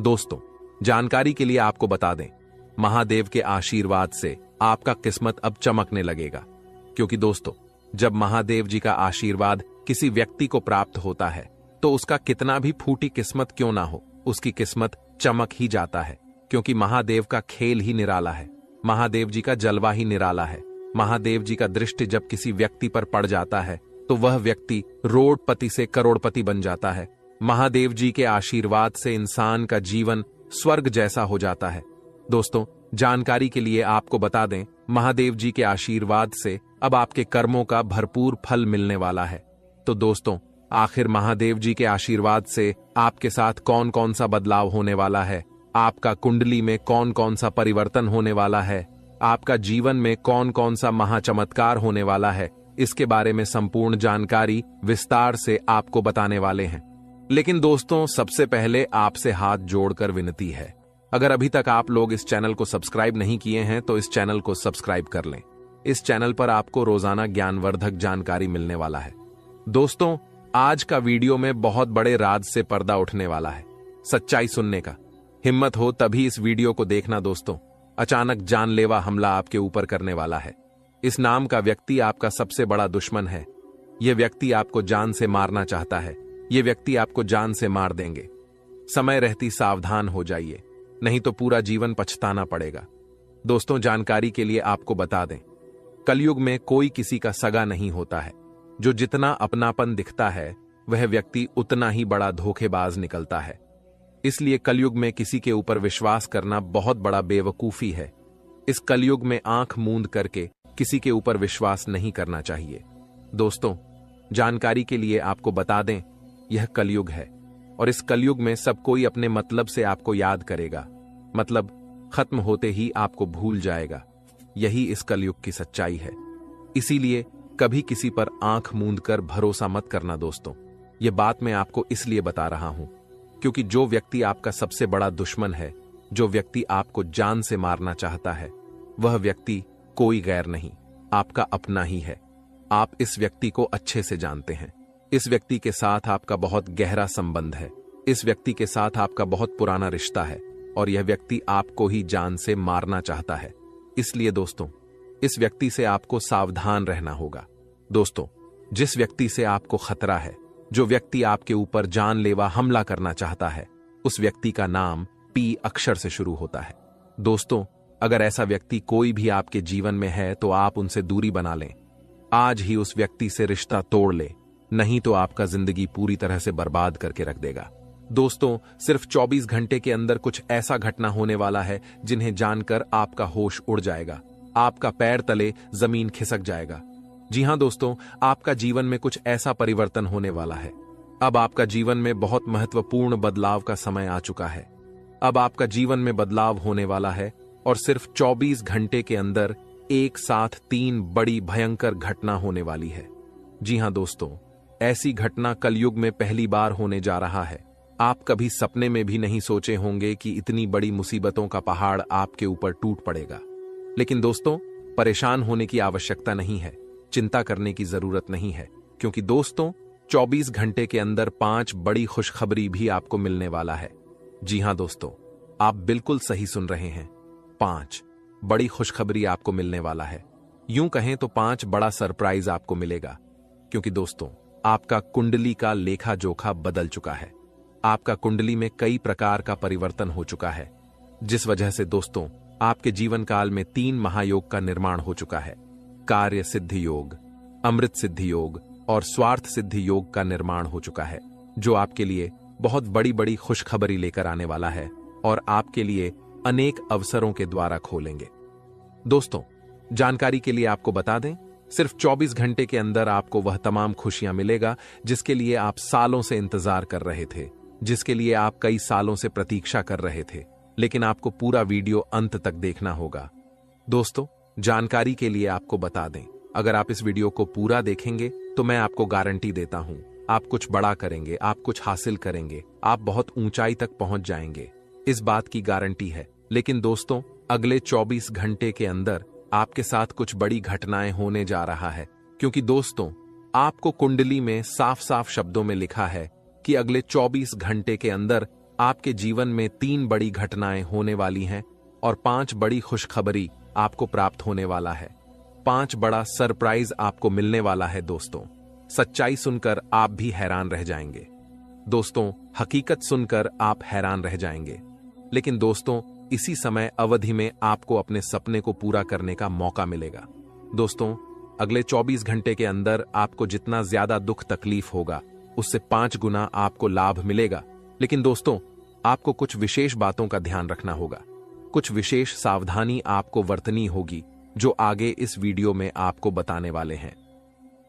S1: दोस्तों, जानकारी के लिए आपको बता दें, महादेव के आशीर्वाद से आपका किस्मत अब चमकने लगेगा। क्योंकि दोस्तों, जब महादेव जी का आशीर्वाद किसी व्यक्ति को प्राप्त होता है तो उसका कितना भी फूटी किस्मत क्यों ना हो, उसकी किस्मत चमक ही जाता है। क्योंकि महादेव का खेल ही निराला है, महादेव जी का जलवा ही निराला है। महादेव जी का दृष्टि जब किसी व्यक्ति पर पड़ जाता है तो वह व्यक्ति रोडपति से करोड़पति बन जाता है। महादेव जी के आशीर्वाद से इंसान का जीवन स्वर्ग जैसा हो जाता है। दोस्तों, जानकारी के लिए आपको बता दें, महादेव जी के आशीर्वाद से अब आपके कर्मों का भरपूर फल मिलने वाला है। तो दोस्तों, आखिर महादेव जी के आशीर्वाद से आपके साथ कौन कौन सा बदलाव होने वाला है, आपका कुंडली में कौन कौन सा परिवर्तन होने वाला है, आपका जीवन में कौन कौन सा महाचमत्कार होने वाला है, इसके बारे में संपूर्ण जानकारी विस्तार से आपको बताने वाले हैं। लेकिन दोस्तों, सबसे पहले आपसे हाथ जोड़कर विनती है, अगर अभी तक आप लोग इस चैनल को सब्सक्राइब नहीं किए हैं तो इस चैनल को सब्सक्राइब कर लें। इस चैनल पर आपको रोजाना ज्ञानवर्धक जानकारी मिलने वाला है। दोस्तों, आज का वीडियो में बहुत बड़े राज से पर्दा उठने वाला है, सच्चाई सुनने का। हिम्मत हो तभी इस वीडियो को देखना। दोस्तों, अचानक जानलेवा हमला आपके ऊपर करने वाला है। इस नाम का व्यक्ति आपका सबसे बड़ा दुश्मन है। यह व्यक्ति आपको जान से मारना चाहता है। यह व्यक्ति आपको जान से मार देंगे। समय रहती सावधान हो जाइए, नहीं तो पूरा जीवन पछताना पड़ेगा। दोस्तों, जानकारी के लिए आपको बता दें, कलयुग में कोई किसी का सगा नहीं होता है। जो जितना अपनापन दिखता है वह व्यक्ति उतना ही बड़ा धोखेबाज निकलता है। इसलिए कलयुग में किसी के ऊपर विश्वास करना बहुत बड़ा बेवकूफी है। इस कलयुग में आंख मूंद करके किसी के ऊपर विश्वास नहीं करना चाहिए। दोस्तों, जानकारी के लिए आपको बता दें, यह कलयुग है और इस कलयुग में सब कोई अपने मतलब से आपको याद करेगा। मतलब खत्म होते ही आपको भूल जाएगा। यही इस कलयुग की सच्चाई है। इसीलिए कभी किसी पर आंख मूंद कर भरोसा मत करना दोस्तों। ये बात मैं आपको इसलिए बता रहा हूं क्योंकि जो व्यक्ति आपका सबसे बड़ा दुश्मन है, जो व्यक्ति आपको जान से मारना चाहता है, वह व्यक्ति कोई गैर नहीं, आपका अपना ही है। आप इस व्यक्ति को अच्छे से जानते हैं। इस व्यक्ति के साथ आपका बहुत गहरा संबंध है। इस व्यक्ति के साथ आपका बहुत पुराना रिश्ता है और यह व्यक्ति आपको ही जान से मारना चाहता है। इसलिए दोस्तों, इस व्यक्ति से आपको सावधान रहना होगा। दोस्तों, जिस व्यक्ति से आपको खतरा है, जो व्यक्ति आपके ऊपर जानलेवा हमला करना चाहता है, उस व्यक्ति का नाम पी अक्षर से शुरू होता है। दोस्तों, अगर ऐसा व्यक्ति कोई भी आपके जीवन में है तो आप उनसे दूरी बना लें। आज ही उस व्यक्ति से रिश्ता तोड़ ले, नहीं तो आपका जिंदगी पूरी तरह से बर्बाद करके रख देगा। दोस्तों, सिर्फ 24 घंटे के अंदर कुछ ऐसा घटना होने वाला है जिन्हें जानकर आपका होश उड़ जाएगा, आपका पैर तले जमीन खिसक जाएगा। जी हां दोस्तों, आपका जीवन में कुछ ऐसा परिवर्तन होने वाला है। अब आपका जीवन में बहुत महत्वपूर्ण बदलाव का समय आ चुका है। अब आपका जीवन में बदलाव होने वाला है और सिर्फ 24 घंटे के अंदर एक साथ 3 बड़ी भयंकर घटना होने वाली है। जी हां दोस्तों, ऐसी घटना कलयुग में पहली बार होने जा रहा है। आप कभी सपने में भी नहीं सोचे होंगे कि इतनी बड़ी मुसीबतों का पहाड़ आपके ऊपर टूट पड़ेगा। लेकिन दोस्तों, परेशान होने की आवश्यकता नहीं है, चिंता करने की जरूरत नहीं है, क्योंकि दोस्तों 24 घंटे के अंदर 5 बड़ी खुशखबरी भी आपको मिलने वाला है। जी हां दोस्तों, आप बिल्कुल सही सुन रहे हैं। 5 बड़ी खुशखबरी आपको मिलने वाला है। यूं कहें तो 5 बड़ा सरप्राइज आपको मिलेगा, क्योंकि दोस्तों आपका कुंडली का लेखा जोखा बदल चुका है। आपका कुंडली में कई प्रकार का परिवर्तन हो चुका है, जिस वजह से दोस्तों आपके जीवन काल में 3 महायोग का निर्माण हो चुका है। कार्य सिद्धि योग, अमृत सिद्धि योग और स्वार्थ सिद्धि योग का निर्माण हो चुका है, जो आपके लिए बहुत बड़ी बड़ी खुशखबरी लेकर आने वाला है और आपके लिए अनेक अवसरों के द्वारा खोलेंगे। दोस्तों, जानकारी के लिए आपको बता दें, सिर्फ 24 घंटे के अंदर आपको वह तमाम खुशियां मिलेगा जिसके लिए आप सालों से इंतजार कर रहे थे, जिसके लिए आप कई सालों से प्रतीक्षा कर रहे थे, लेकिन आपको पूरा वीडियो अंत तक देखना होगा। दोस्तों, जानकारी के लिए आपको बता दें, अगर आप इस वीडियो को पूरा देखेंगे तो मैं आपको गारंटी देता हूं, आप कुछ बड़ा करेंगे, आप कुछ हासिल करेंगे, आप बहुत ऊंचाई तक पहुंच जाएंगे। इस बात की गारंटी है। लेकिन दोस्तों, अगले 24 घंटे के अंदर आपके साथ कुछ बड़ी घटनाएं होने जा रहा है, क्योंकि दोस्तों आपको कुंडली में साफ साफ शब्दों में लिखा है कि अगले 24 घंटे के अंदर आपके जीवन में 3 बड़ी घटनाएं होने वाली हैं और 5 बड़ी खुशखबरी आपको प्राप्त होने वाला है। 5 बड़ा सरप्राइज आपको मिलने वाला है। दोस्तों, सच्चाई सुनकर आप भी हैरान रह जाएंगे। दोस्तों, हकीकत सुनकर आप हैरान रह जाएंगे। लेकिन दोस्तों, इसी समय अवधि में आपको अपने सपने को पूरा करने का मौका मिलेगा। दोस्तों, अगले 24 घंटे के अंदर आपको जितना ज्यादा दुख तकलीफ होगा, उससे 5 गुना आपको लाभ मिलेगा। लेकिन दोस्तों, आपको कुछ विशेष बातों का ध्यान रखना होगा, कुछ विशेष सावधानी आपको बरतनी होगी, जो आगे इस वीडियो में आपको बताने वाले हैं।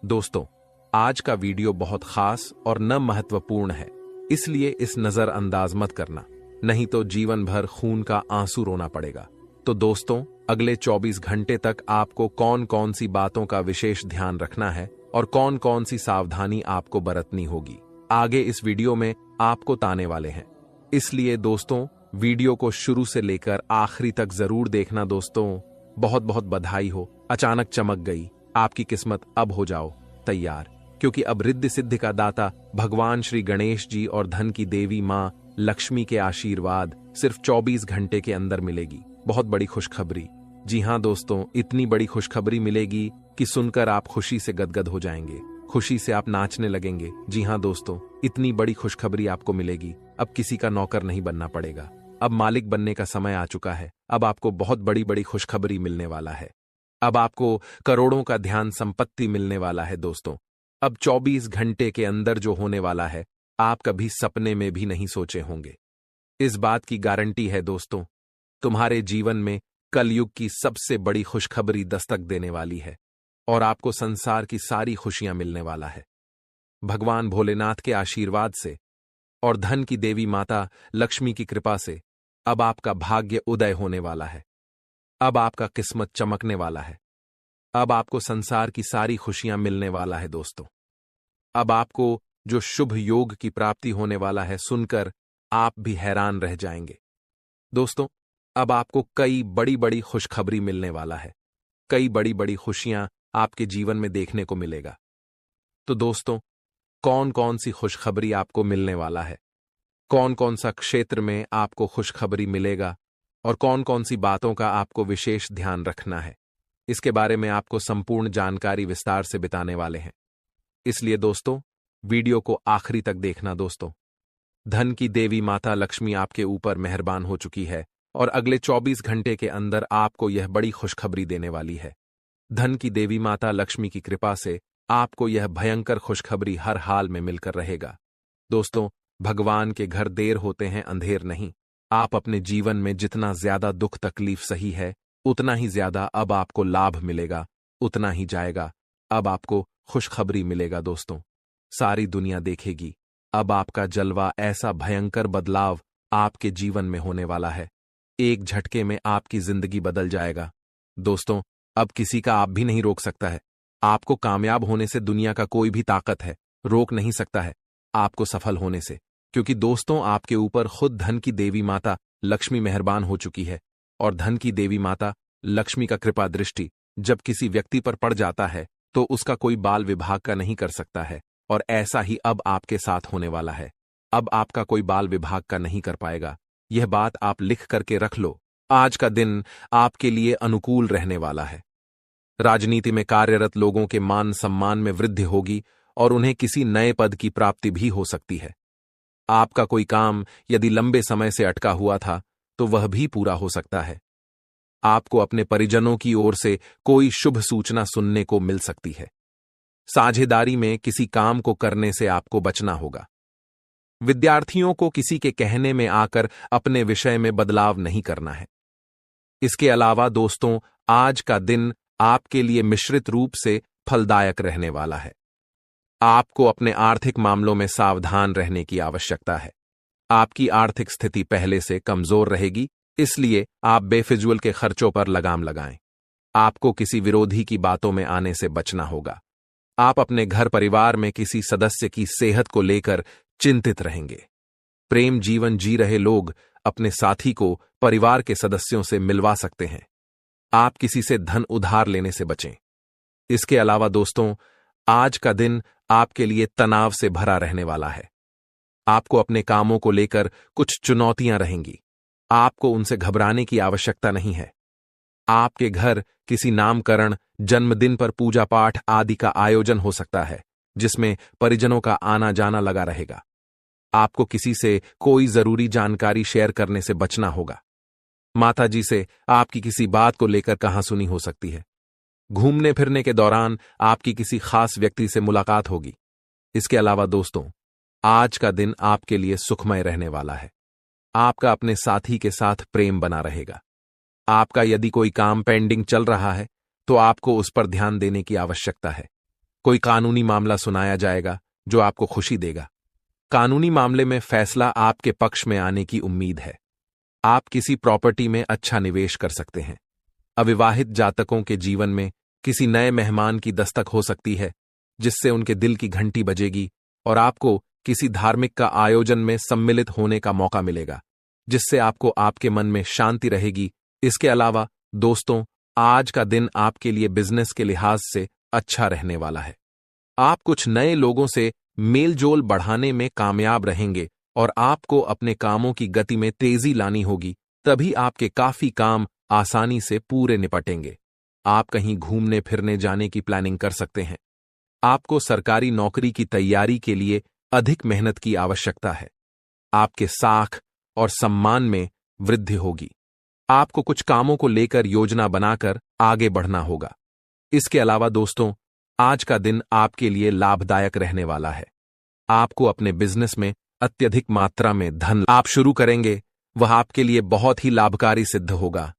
S1: दोस्तों, आज का वीडियो बहुत खास और न महत्वपूर्ण है, इसलिए इस नजरअंदाज मत करना, नहीं तो जीवन भर खून का आंसू रोना पड़ेगा। तो दोस्तों, अगले 24 घंटे तक आपको कौन कौन सी बातों का विशेष ध्यान रखना है और कौन कौन सी सावधानी आपको बरतनी होगी, आगे इस वीडियो में आपको बताने वाले हैं। इसलिए दोस्तों, वीडियो को शुरू से लेकर आखिरी तक जरूर देखना। दोस्तों, बहुत बहुत बधाई हो, अचानक चमक गई आपकी किस्मत। अब हो जाओ तैयार, क्योंकि अब रिद्धि सिद्धि का दाता भगवान श्री गणेश जी और धन की देवी मां लक्ष्मी के आशीर्वाद सिर्फ 24 घंटे के अंदर मिलेगी। बहुत बड़ी खुशखबरी। जी हां दोस्तों, इतनी बड़ी खुशखबरी मिलेगी कि सुनकर आप खुशी से गदगद हो जाएंगे, खुशी से आप नाचने लगेंगे। जी हां दोस्तों, इतनी बड़ी खुशखबरी आपको मिलेगी। अब किसी का नौकर नहीं बनना पड़ेगा, अब मालिक बनने का समय आ चुका है। अब आपको बहुत बड़ी बड़ी खुशखबरी मिलने वाला है। अब आपको करोड़ों का ध्यान संपत्ति मिलने वाला है। दोस्तों, अब 24 घंटे के अंदर जो होने वाला है, आप कभी सपने में भी नहीं सोचे होंगे। इस बात की गारंटी है दोस्तों, तुम्हारे जीवन में कलयुग की सबसे बड़ी खुशखबरी दस्तक देने वाली है और आपको संसार की सारी खुशियां मिलने वाला है। भगवान भोलेनाथ के आशीर्वाद से और धन की देवी माता लक्ष्मी की कृपा से अब आपका भाग्य उदय होने वाला है। अब आपका किस्मत चमकने वाला है। अब आपको संसार की सारी खुशियां मिलने वाला है दोस्तों। अब आपको जो शुभ योग की प्राप्ति होने वाला है सुनकर आप भी हैरान रह जाएंगे। दोस्तों, अब आपको कई बड़ी बड़ी खुशखबरी मिलने वाला है। कई बड़ी बड़ी खुशियां आपके जीवन में देखने को मिलेगा। तो दोस्तों, कौन कौन सी खुशखबरी आपको मिलने वाला है, कौन कौन सा क्षेत्र में आपको खुशखबरी मिलेगा और कौन कौन सी बातों का आपको विशेष ध्यान रखना है, इसके बारे में आपको संपूर्ण जानकारी विस्तार से बताने वाले हैं। इसलिए दोस्तों, वीडियो को आखिरी तक देखना दोस्तों। धन की देवी माता लक्ष्मी आपके ऊपर मेहरबान हो चुकी है और अगले 24 घंटे के अंदर आपको यह बड़ी खुशखबरी देने वाली है। धन की देवी माता लक्ष्मी की कृपा से आपको यह भयंकर खुशखबरी हर हाल में मिलकर रहेगा। दोस्तों, भगवान के घर देर होते हैं अंधेर नहीं। आप अपने जीवन में जितना ज्यादा दुख तकलीफ सही है, उतना ही ज्यादा अब आपको लाभ मिलेगा, उतना ही जाएगा। अब आपको खुशखबरी मिलेगा दोस्तों। सारी दुनिया देखेगी। अब आपका जलवा, ऐसा भयंकर बदलाव आपके जीवन में होने वाला है। एक झटके में आपकी जिंदगी बदल जाएगा। दोस्तों, अब किसी का आप भी नहीं रोक सकता है। आपको कामयाब होने से दुनिया का कोई भी ताकत है रोक नहीं सकता है आपको सफल होने से, क्योंकि दोस्तों आपके ऊपर खुद धन की देवी माता लक्ष्मी मेहरबान हो चुकी है। और धन की देवी माता लक्ष्मी का कृपा दृष्टि जब किसी व्यक्ति पर पड़ जाता है तो उसका कोई बाल विभाग का नहीं कर सकता है, और ऐसा ही अब आपके साथ होने वाला है। अब आपका कोई बाल विभाग का नहीं कर पाएगा। यह बात आप लिख करके रख लो। आज का दिन आपके लिए अनुकूल रहने वाला है। राजनीति में कार्यरत लोगों के मान सम्मान में वृद्धि होगी और उन्हें किसी नए पद की प्राप्ति भी हो सकती है। आपका कोई काम यदि लंबे समय से अटका हुआ था तो वह भी पूरा हो सकता है। आपको अपने परिजनों की ओर से कोई शुभ सूचना सुनने को मिल सकती है। साझेदारी में किसी काम को करने से आपको बचना होगा। विद्यार्थियों को किसी के कहने में आकर अपने विषय में बदलाव नहीं करना है। इसके अलावा दोस्तों, आज का दिन आपके लिए मिश्रित रूप से फलदायक रहने वाला है। आपको अपने आर्थिक मामलों में सावधान रहने की आवश्यकता है। आपकी आर्थिक स्थिति पहले से कमजोर रहेगी, इसलिए आप बेफिजूल के खर्चों पर लगाम लगाएं। आपको किसी विरोधी की बातों में आने से बचना होगा। आप अपने घर परिवार में किसी सदस्य की सेहत को लेकर चिंतित रहेंगे। प्रेम जीवन जी रहे लोग अपने साथी को परिवार के सदस्यों से मिलवा सकते हैं। आप किसी से धन उधार लेने से बचें। इसके अलावा दोस्तों, आज का दिन आपके लिए तनाव से भरा रहने वाला है। आपको अपने कामों को लेकर कुछ चुनौतियां रहेंगी। आपको उनसे घबराने की आवश्यकता नहीं है। आपके घर किसी नामकरण, जन्मदिन पर पूजा पाठ आदि का आयोजन हो सकता है, जिसमें परिजनों का आना जाना लगा रहेगा। आपको किसी से कोई जरूरी जानकारी शेयर करने से बचना होगा। माताजी से आपकी किसी बात को लेकर कहासुनी हो सकती है। घूमने फिरने के दौरान आपकी किसी खास व्यक्ति से मुलाकात होगी। इसके अलावा दोस्तों, आज का दिन आपके लिए सुखमय रहने वाला है। आपका अपने साथी के साथ प्रेम बना रहेगा। आपका यदि कोई काम पेंडिंग चल रहा है तो आपको उस पर ध्यान देने की आवश्यकता है। कोई कानूनी मामला सुनाया जाएगा जो आपको खुशी देगा। कानूनी मामले में फैसला आपके पक्ष में आने की उम्मीद है। आप किसी प्रॉपर्टी में अच्छा निवेश कर सकते हैं। अविवाहित जातकों के जीवन में किसी नए मेहमान की दस्तक हो सकती है, जिससे उनके दिल की घंटी बजेगी और आपको किसी धार्मिक का आयोजन में सम्मिलित होने का मौका मिलेगा, जिससे आपको आपके मन में शांति रहेगी। इसके अलावा दोस्तों, आज का दिन आपके लिए बिजनेस के लिहाज से अच्छा रहने वाला है। आप कुछ नए लोगों से मेलजोल बढ़ाने में कामयाब रहेंगे और आपको अपने कामों की गति में तेजी लानी होगी, तभी आपके काफी काम आसानी से पूरे निपटेंगे। आप कहीं घूमने फिरने जाने की प्लानिंग कर सकते हैं। आपको सरकारी नौकरी की तैयारी के लिए अधिक मेहनत की आवश्यकता है। आपके साख और सम्मान में वृद्धि होगी। आपको कुछ कामों को लेकर योजना बनाकर आगे बढ़ना होगा। इसके अलावा दोस्तों, आज का दिन आपके लिए लाभदायक रहने वाला है। आपको अपने बिजनेस में अत्यधिक मात्रा में धन आप शुरू करेंगे, वह आपके लिए बहुत ही लाभकारी सिद्ध होगा।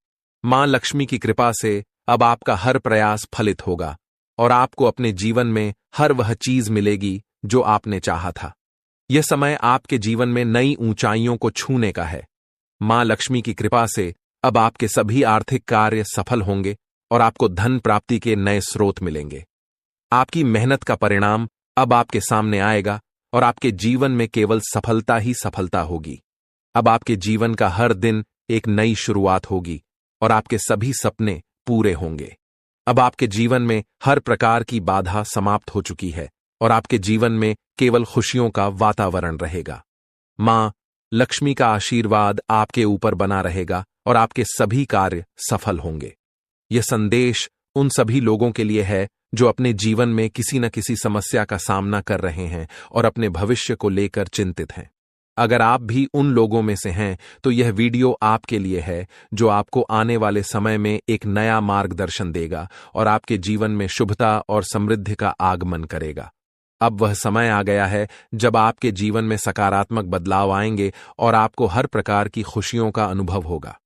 S1: मां लक्ष्मी की कृपा से अब आपका हर प्रयास फलित होगा और आपको अपने जीवन में हर वह चीज मिलेगी जो आपने चाहा था। यह समय आपके जीवन में नई ऊंचाइयों को छूने का है। मां लक्ष्मी की कृपा से अब आपके सभी आर्थिक कार्य सफल होंगे और आपको धन प्राप्ति के नए स्रोत मिलेंगे। आपकी मेहनत का परिणाम अब आपके सामने आएगा और आपके जीवन में केवल सफलता ही सफलता होगी। अब आपके जीवन का हर दिन एक नई शुरुआत होगी और आपके सभी सपने पूरे होंगे। अब आपके जीवन में हर प्रकार की बाधा समाप्त हो चुकी है और आपके जीवन में केवल खुशियों का वातावरण रहेगा। मां लक्ष्मी का आशीर्वाद आपके ऊपर बना रहेगा और आपके सभी कार्य सफल होंगे। यह संदेश उन सभी लोगों के लिए है जो अपने जीवन में किसी न किसी समस्या का सामना कर रहे हैं और अपने भविष्य को लेकर चिंतित हैं। अगर आप भी उन लोगों में से हैं तो यह वीडियो आपके लिए है, जो आपको आने वाले समय में एक नया मार्गदर्शन देगा और आपके जीवन में शुभता और समृद्धि का आगमन करेगा। अब वह समय आ गया है जब आपके जीवन में सकारात्मक बदलाव आएंगे और आपको हर प्रकार की खुशियों का अनुभव होगा।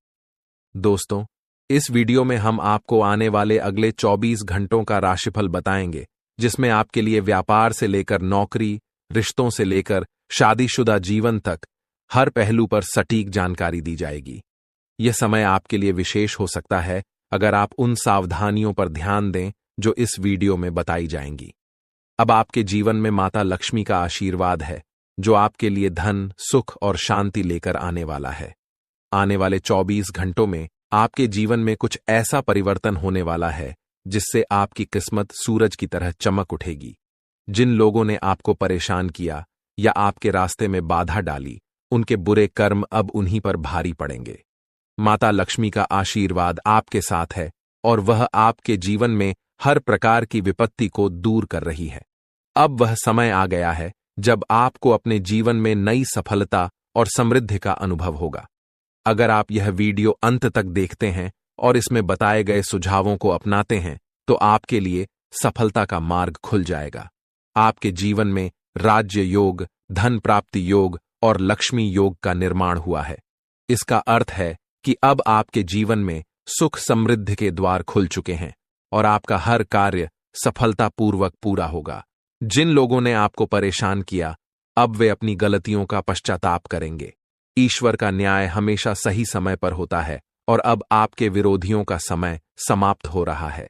S1: दोस्तों, इस वीडियो में हम आपको आने वाले अगले 24 घंटों का राशिफल बताएंगे, जिसमें आपके लिए व्यापार से लेकर नौकरी, रिश्तों से लेकर शादीशुदा जीवन तक हर पहलू पर सटीक जानकारी दी जाएगी। यह समय आपके लिए विशेष हो सकता है अगर आप उन सावधानियों पर ध्यान दें जो इस वीडियो में बताई जाएंगी। अब आपके जीवन में माता लक्ष्मी का आशीर्वाद है, जो आपके लिए धन, सुख और शांति लेकर आने वाला है। आने वाले 24 घंटों में आपके जीवन में कुछ ऐसा परिवर्तन होने वाला है जिससे आपकी किस्मत सूरज की तरह चमक उठेगी। जिन लोगों ने आपको परेशान किया या आपके रास्ते में बाधा डाली, उनके बुरे कर्म अब उन्हीं पर भारी पड़ेंगे। माता लक्ष्मी का आशीर्वाद आपके साथ है और वह आपके जीवन में हर प्रकार की विपत्ति को दूर कर रही है। अब वह समय आ गया है जब आपको अपने जीवन में नई सफलता और समृद्धि का अनुभव होगा। अगर आप यह वीडियो अंत तक देखते हैं और इसमें बताए गए सुझावों को अपनाते हैं तो आपके लिए सफलता का मार्ग खुल जाएगा। आपके जीवन में राज्य योग, धन प्राप्ति योग और लक्ष्मी योग का निर्माण हुआ है। इसका अर्थ है कि अब आपके जीवन में सुख समृद्धि के द्वार खुल चुके हैं और आपका हर कार्य सफलतापूर्वक पूरा होगा। जिन लोगों ने आपको परेशान किया, अब वे अपनी गलतियों का पश्चाताप करेंगे। ईश्वर का न्याय हमेशा सही समय पर होता है और अब आपके विरोधियों का समय समाप्त हो रहा है।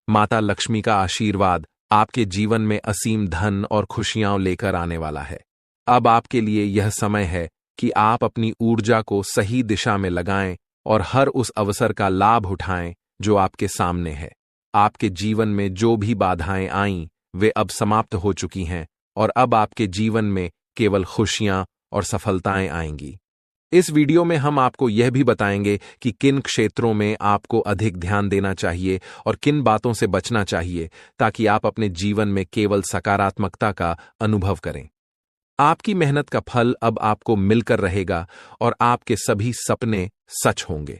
S1: माता लक्ष्मी का आशीर्वाद आपके जीवन में असीम धन और खुशियां लेकर आने वाला है। अब आपके लिए यह समय है कि आप अपनी ऊर्जा को सही दिशा में लगाएं और हर उस अवसर का लाभ उठाएं जो आपके सामने है। आपके जीवन में जो भी बाधाएं आईं, वे अब समाप्त हो चुकी हैं और अब आपके जीवन में केवल खुशियां और सफलताएं आएंगी। इस वीडियो में हम आपको यह भी बताएंगे कि किन क्षेत्रों में आपको अधिक ध्यान देना चाहिए और किन बातों से बचना चाहिए, ताकि आप अपने जीवन में केवल सकारात्मकता का अनुभव करें। आपकी मेहनत का फल अब आपको मिलकर रहेगा और आपके सभी सपने सच होंगे।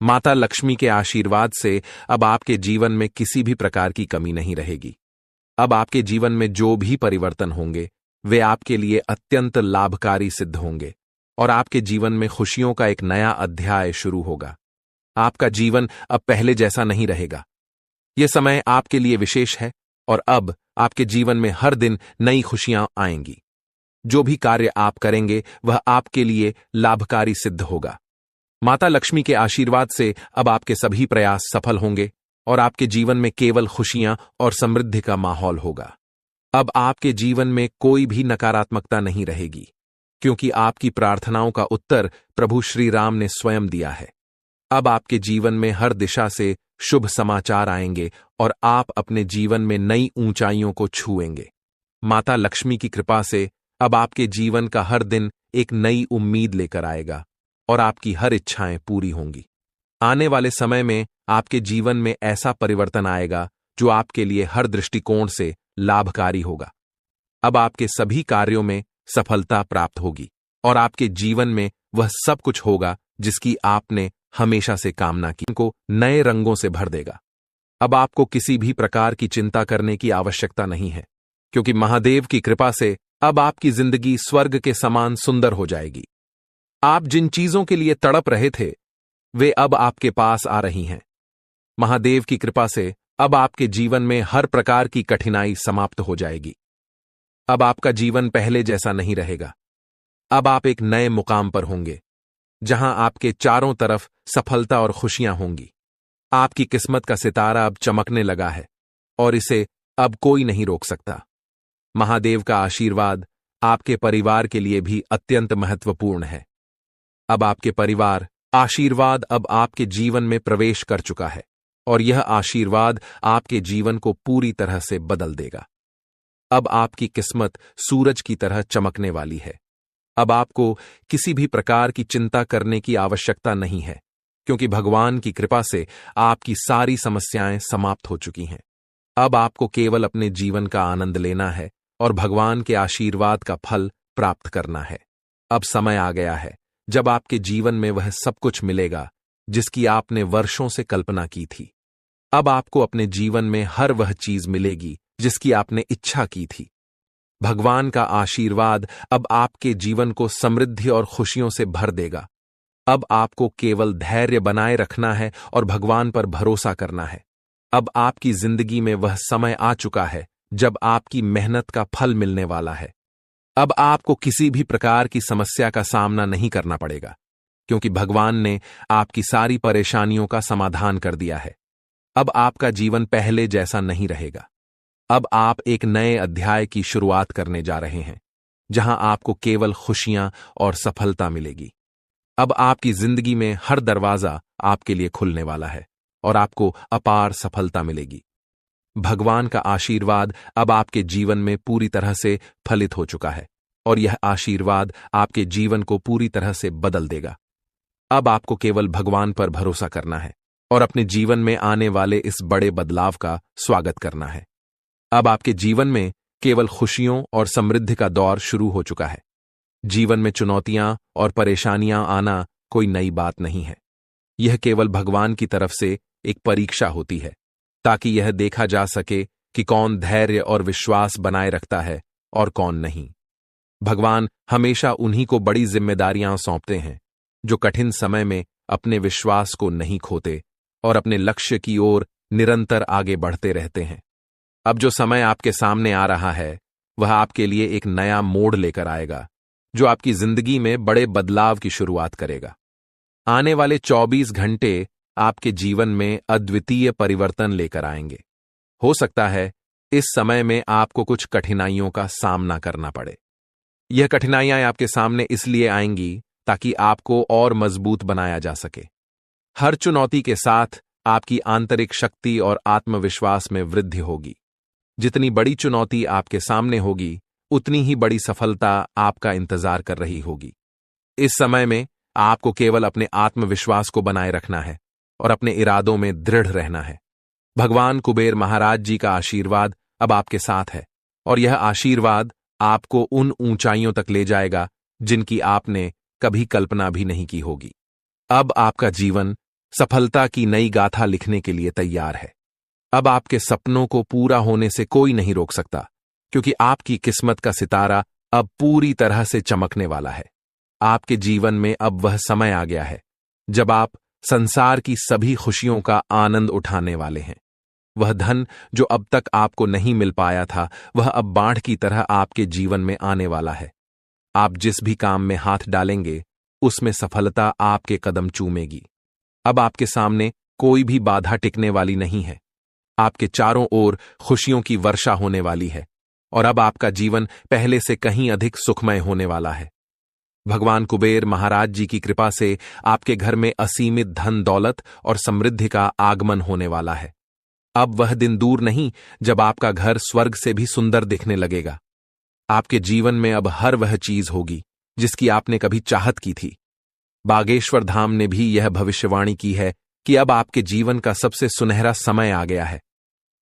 S1: माता लक्ष्मी के आशीर्वाद से अब आपके जीवन में किसी भी प्रकार की कमी नहीं रहेगी। अब आपके जीवन में जो भी परिवर्तन होंगे, वे आपके लिए अत्यंत लाभकारी सिद्ध होंगे और आपके जीवन में खुशियों का एक नया अध्याय शुरू होगा। आपका जीवन अब पहले जैसा नहीं रहेगा। यह समय आपके लिए विशेष है और अब आपके जीवन में हर दिन नई खुशियां आएंगी। जो भी कार्य आप करेंगे वह आपके लिए लाभकारी सिद्ध होगा। माता लक्ष्मी के आशीर्वाद से अब आपके सभी प्रयास सफल होंगे और आपके जीवन में केवल खुशियां और समृद्धि का माहौल होगा। अब आपके जीवन में कोई भी नकारात्मकता नहीं रहेगी, क्योंकि आपकी प्रार्थनाओं का उत्तर प्रभु श्री राम ने स्वयं दिया है। अब आपके जीवन में हर दिशा से शुभ समाचार आएंगे और आप अपने जीवन में नई ऊंचाइयों को छुएंगे। माता लक्ष्मी की कृपा से अब आपके जीवन का हर दिन एक नई उम्मीद लेकर आएगा और आपकी हर इच्छाएं पूरी होंगी। आने वाले समय में आपके जीवन में ऐसा परिवर्तन आएगा जो आपके लिए हर दृष्टिकोण से लाभकारी होगा। अब आपके सभी कार्यों में सफलता प्राप्त होगी और आपके जीवन में वह सब कुछ होगा जिसकी आपने हमेशा से कामना की, को नए रंगों से भर देगा। अब आपको किसी भी प्रकार की चिंता करने की आवश्यकता नहीं है, क्योंकि महादेव की कृपा से अब आपकी जिंदगी स्वर्ग के समान सुंदर हो जाएगी। आप जिन चीजों के लिए तड़प रहे थे, वे अब आपके पास आ रही हैं। महादेव की कृपा से अब आपके जीवन में हर प्रकार की कठिनाई समाप्त हो जाएगी। अब आपका जीवन पहले जैसा नहीं रहेगा। अब आप एक नए मुकाम पर होंगे। जहां आपके चारों तरफ सफलता और खुशियां होंगी। आपकी किस्मत का सितारा अब चमकने लगा है और इसे अब कोई नहीं रोक सकता। महादेव का आशीर्वाद आपके परिवार के लिए भी अत्यंत महत्वपूर्ण है। अब आपके परिवार आशीर्वाद अब आपके जीवन में प्रवेश कर चुका है और यह आशीर्वाद आपके जीवन को पूरी तरह से बदल देगा। अब आपकी किस्मत सूरज की तरह चमकने वाली है। अब आपको किसी भी प्रकार की चिंता करने की आवश्यकता नहीं है, क्योंकि भगवान की कृपा से आपकी सारी समस्याएं समाप्त हो चुकी हैं। अब आपको केवल अपने जीवन का आनंद लेना है और भगवान के आशीर्वाद का फल प्राप्त करना है। अब समय आ गया है जब आपके जीवन में वह सब कुछ मिलेगा जिसकी आपने वर्षों से कल्पना की थी। अब आपको अपने जीवन में हर वह चीज मिलेगी जिसकी आपने इच्छा की थी। भगवान का आशीर्वाद अब आपके जीवन को समृद्धि और खुशियों से भर देगा। अब आपको केवल धैर्य बनाए रखना है और भगवान पर भरोसा करना है। अब आपकी जिंदगी में वह समय आ चुका है जब आपकी मेहनत का फल मिलने वाला है। अब आपको किसी भी प्रकार की समस्या का सामना नहीं करना पड़ेगा, क्योंकि भगवान ने आपकी सारी परेशानियों का समाधान कर दिया है। अब आपका जीवन पहले जैसा नहीं रहेगा। अब आप एक नए अध्याय की शुरुआत करने जा रहे हैं, जहां आपको केवल खुशियां और सफलता मिलेगी। अब आपकी जिंदगी में हर दरवाजा आपके लिए खुलने वाला है और आपको अपार सफलता मिलेगी। भगवान का आशीर्वाद अब आपके जीवन में पूरी तरह से फलित हो चुका है और यह आशीर्वाद आपके जीवन को पूरी तरह से बदल देगा। अब आपको केवल भगवान पर भरोसा करना है और अपने जीवन में आने वाले इस बड़े बदलाव का स्वागत करना है। अब आपके जीवन में केवल खुशियों और समृद्धि का दौर शुरू हो चुका है। जीवन में चुनौतियां और परेशानियां आना कोई नई बात नहीं है। यह केवल भगवान की तरफ से एक परीक्षा होती है, ताकि यह देखा जा सके कि कौन धैर्य और विश्वास बनाए रखता है और कौन नहीं। भगवान हमेशा उन्हीं को बड़ी जिम्मेदारियां सौंपते हैं जो कठिन समय में अपने विश्वास को नहीं खोते और अपने लक्ष्य की ओर निरंतर आगे बढ़ते रहते हैं। अब जो समय आपके सामने आ रहा है, वह आपके लिए एक नया मोड़ लेकर आएगा, जो आपकी जिंदगी में बड़े बदलाव की शुरुआत करेगा। आने वाले 24 घंटे आपके जीवन में अद्वितीय परिवर्तन लेकर आएंगे। हो सकता है इस समय में आपको कुछ कठिनाइयों का सामना करना पड़े। यह कठिनाइयां आपके सामने इसलिए आएंगी ताकि आपको और मजबूत बनाया जा सके। हर चुनौती के साथ आपकी आंतरिक शक्ति और आत्मविश्वास में वृद्धि होगी। जितनी बड़ी चुनौती आपके सामने होगी, उतनी ही बड़ी सफलता आपका इंतजार कर रही होगी। इस समय में आपको केवल अपने आत्मविश्वास को बनाए रखना है और अपने इरादों में दृढ़ रहना है। भगवान कुबेर महाराज जी का आशीर्वाद अब आपके साथ है और यह आशीर्वाद आपको उन ऊंचाइयों तक ले जाएगा जिनकी आपने कभी कल्पना भी नहीं की होगी। अब आपका जीवन सफलता की नई गाथा लिखने के लिए तैयार है। अब आपके सपनों को पूरा होने से कोई नहीं रोक सकता, क्योंकि आपकी किस्मत का सितारा अब पूरी तरह से चमकने वाला है। आपके जीवन में अब वह समय आ गया है जब आप संसार की सभी खुशियों का आनंद उठाने वाले हैं। वह धन जो अब तक आपको नहीं मिल पाया था, वह अब बाढ़ की तरह आपके जीवन में आने वाला है। आप जिस भी काम में हाथ डालेंगे, उसमें सफलता आपके कदम चूमेगी। अब आपके सामने कोई भी बाधा टिकने वाली नहीं है। आपके चारों ओर खुशियों की वर्षा होने वाली है और अब आपका जीवन पहले से कहीं अधिक सुखमय होने वाला है। भगवान कुबेर महाराज जी की कृपा से आपके घर में असीमित धन दौलत और समृद्धि का आगमन होने वाला है। अब वह दिन दूर नहीं जब आपका घर स्वर्ग से भी सुंदर दिखने लगेगा। आपके जीवन में अब हर वह चीज होगी जिसकी आपने कभी चाहत की थी। बागेश्वर धाम ने भी यह भविष्यवाणी की है कि अब आपके जीवन का सबसे सुनहरा समय आ गया है।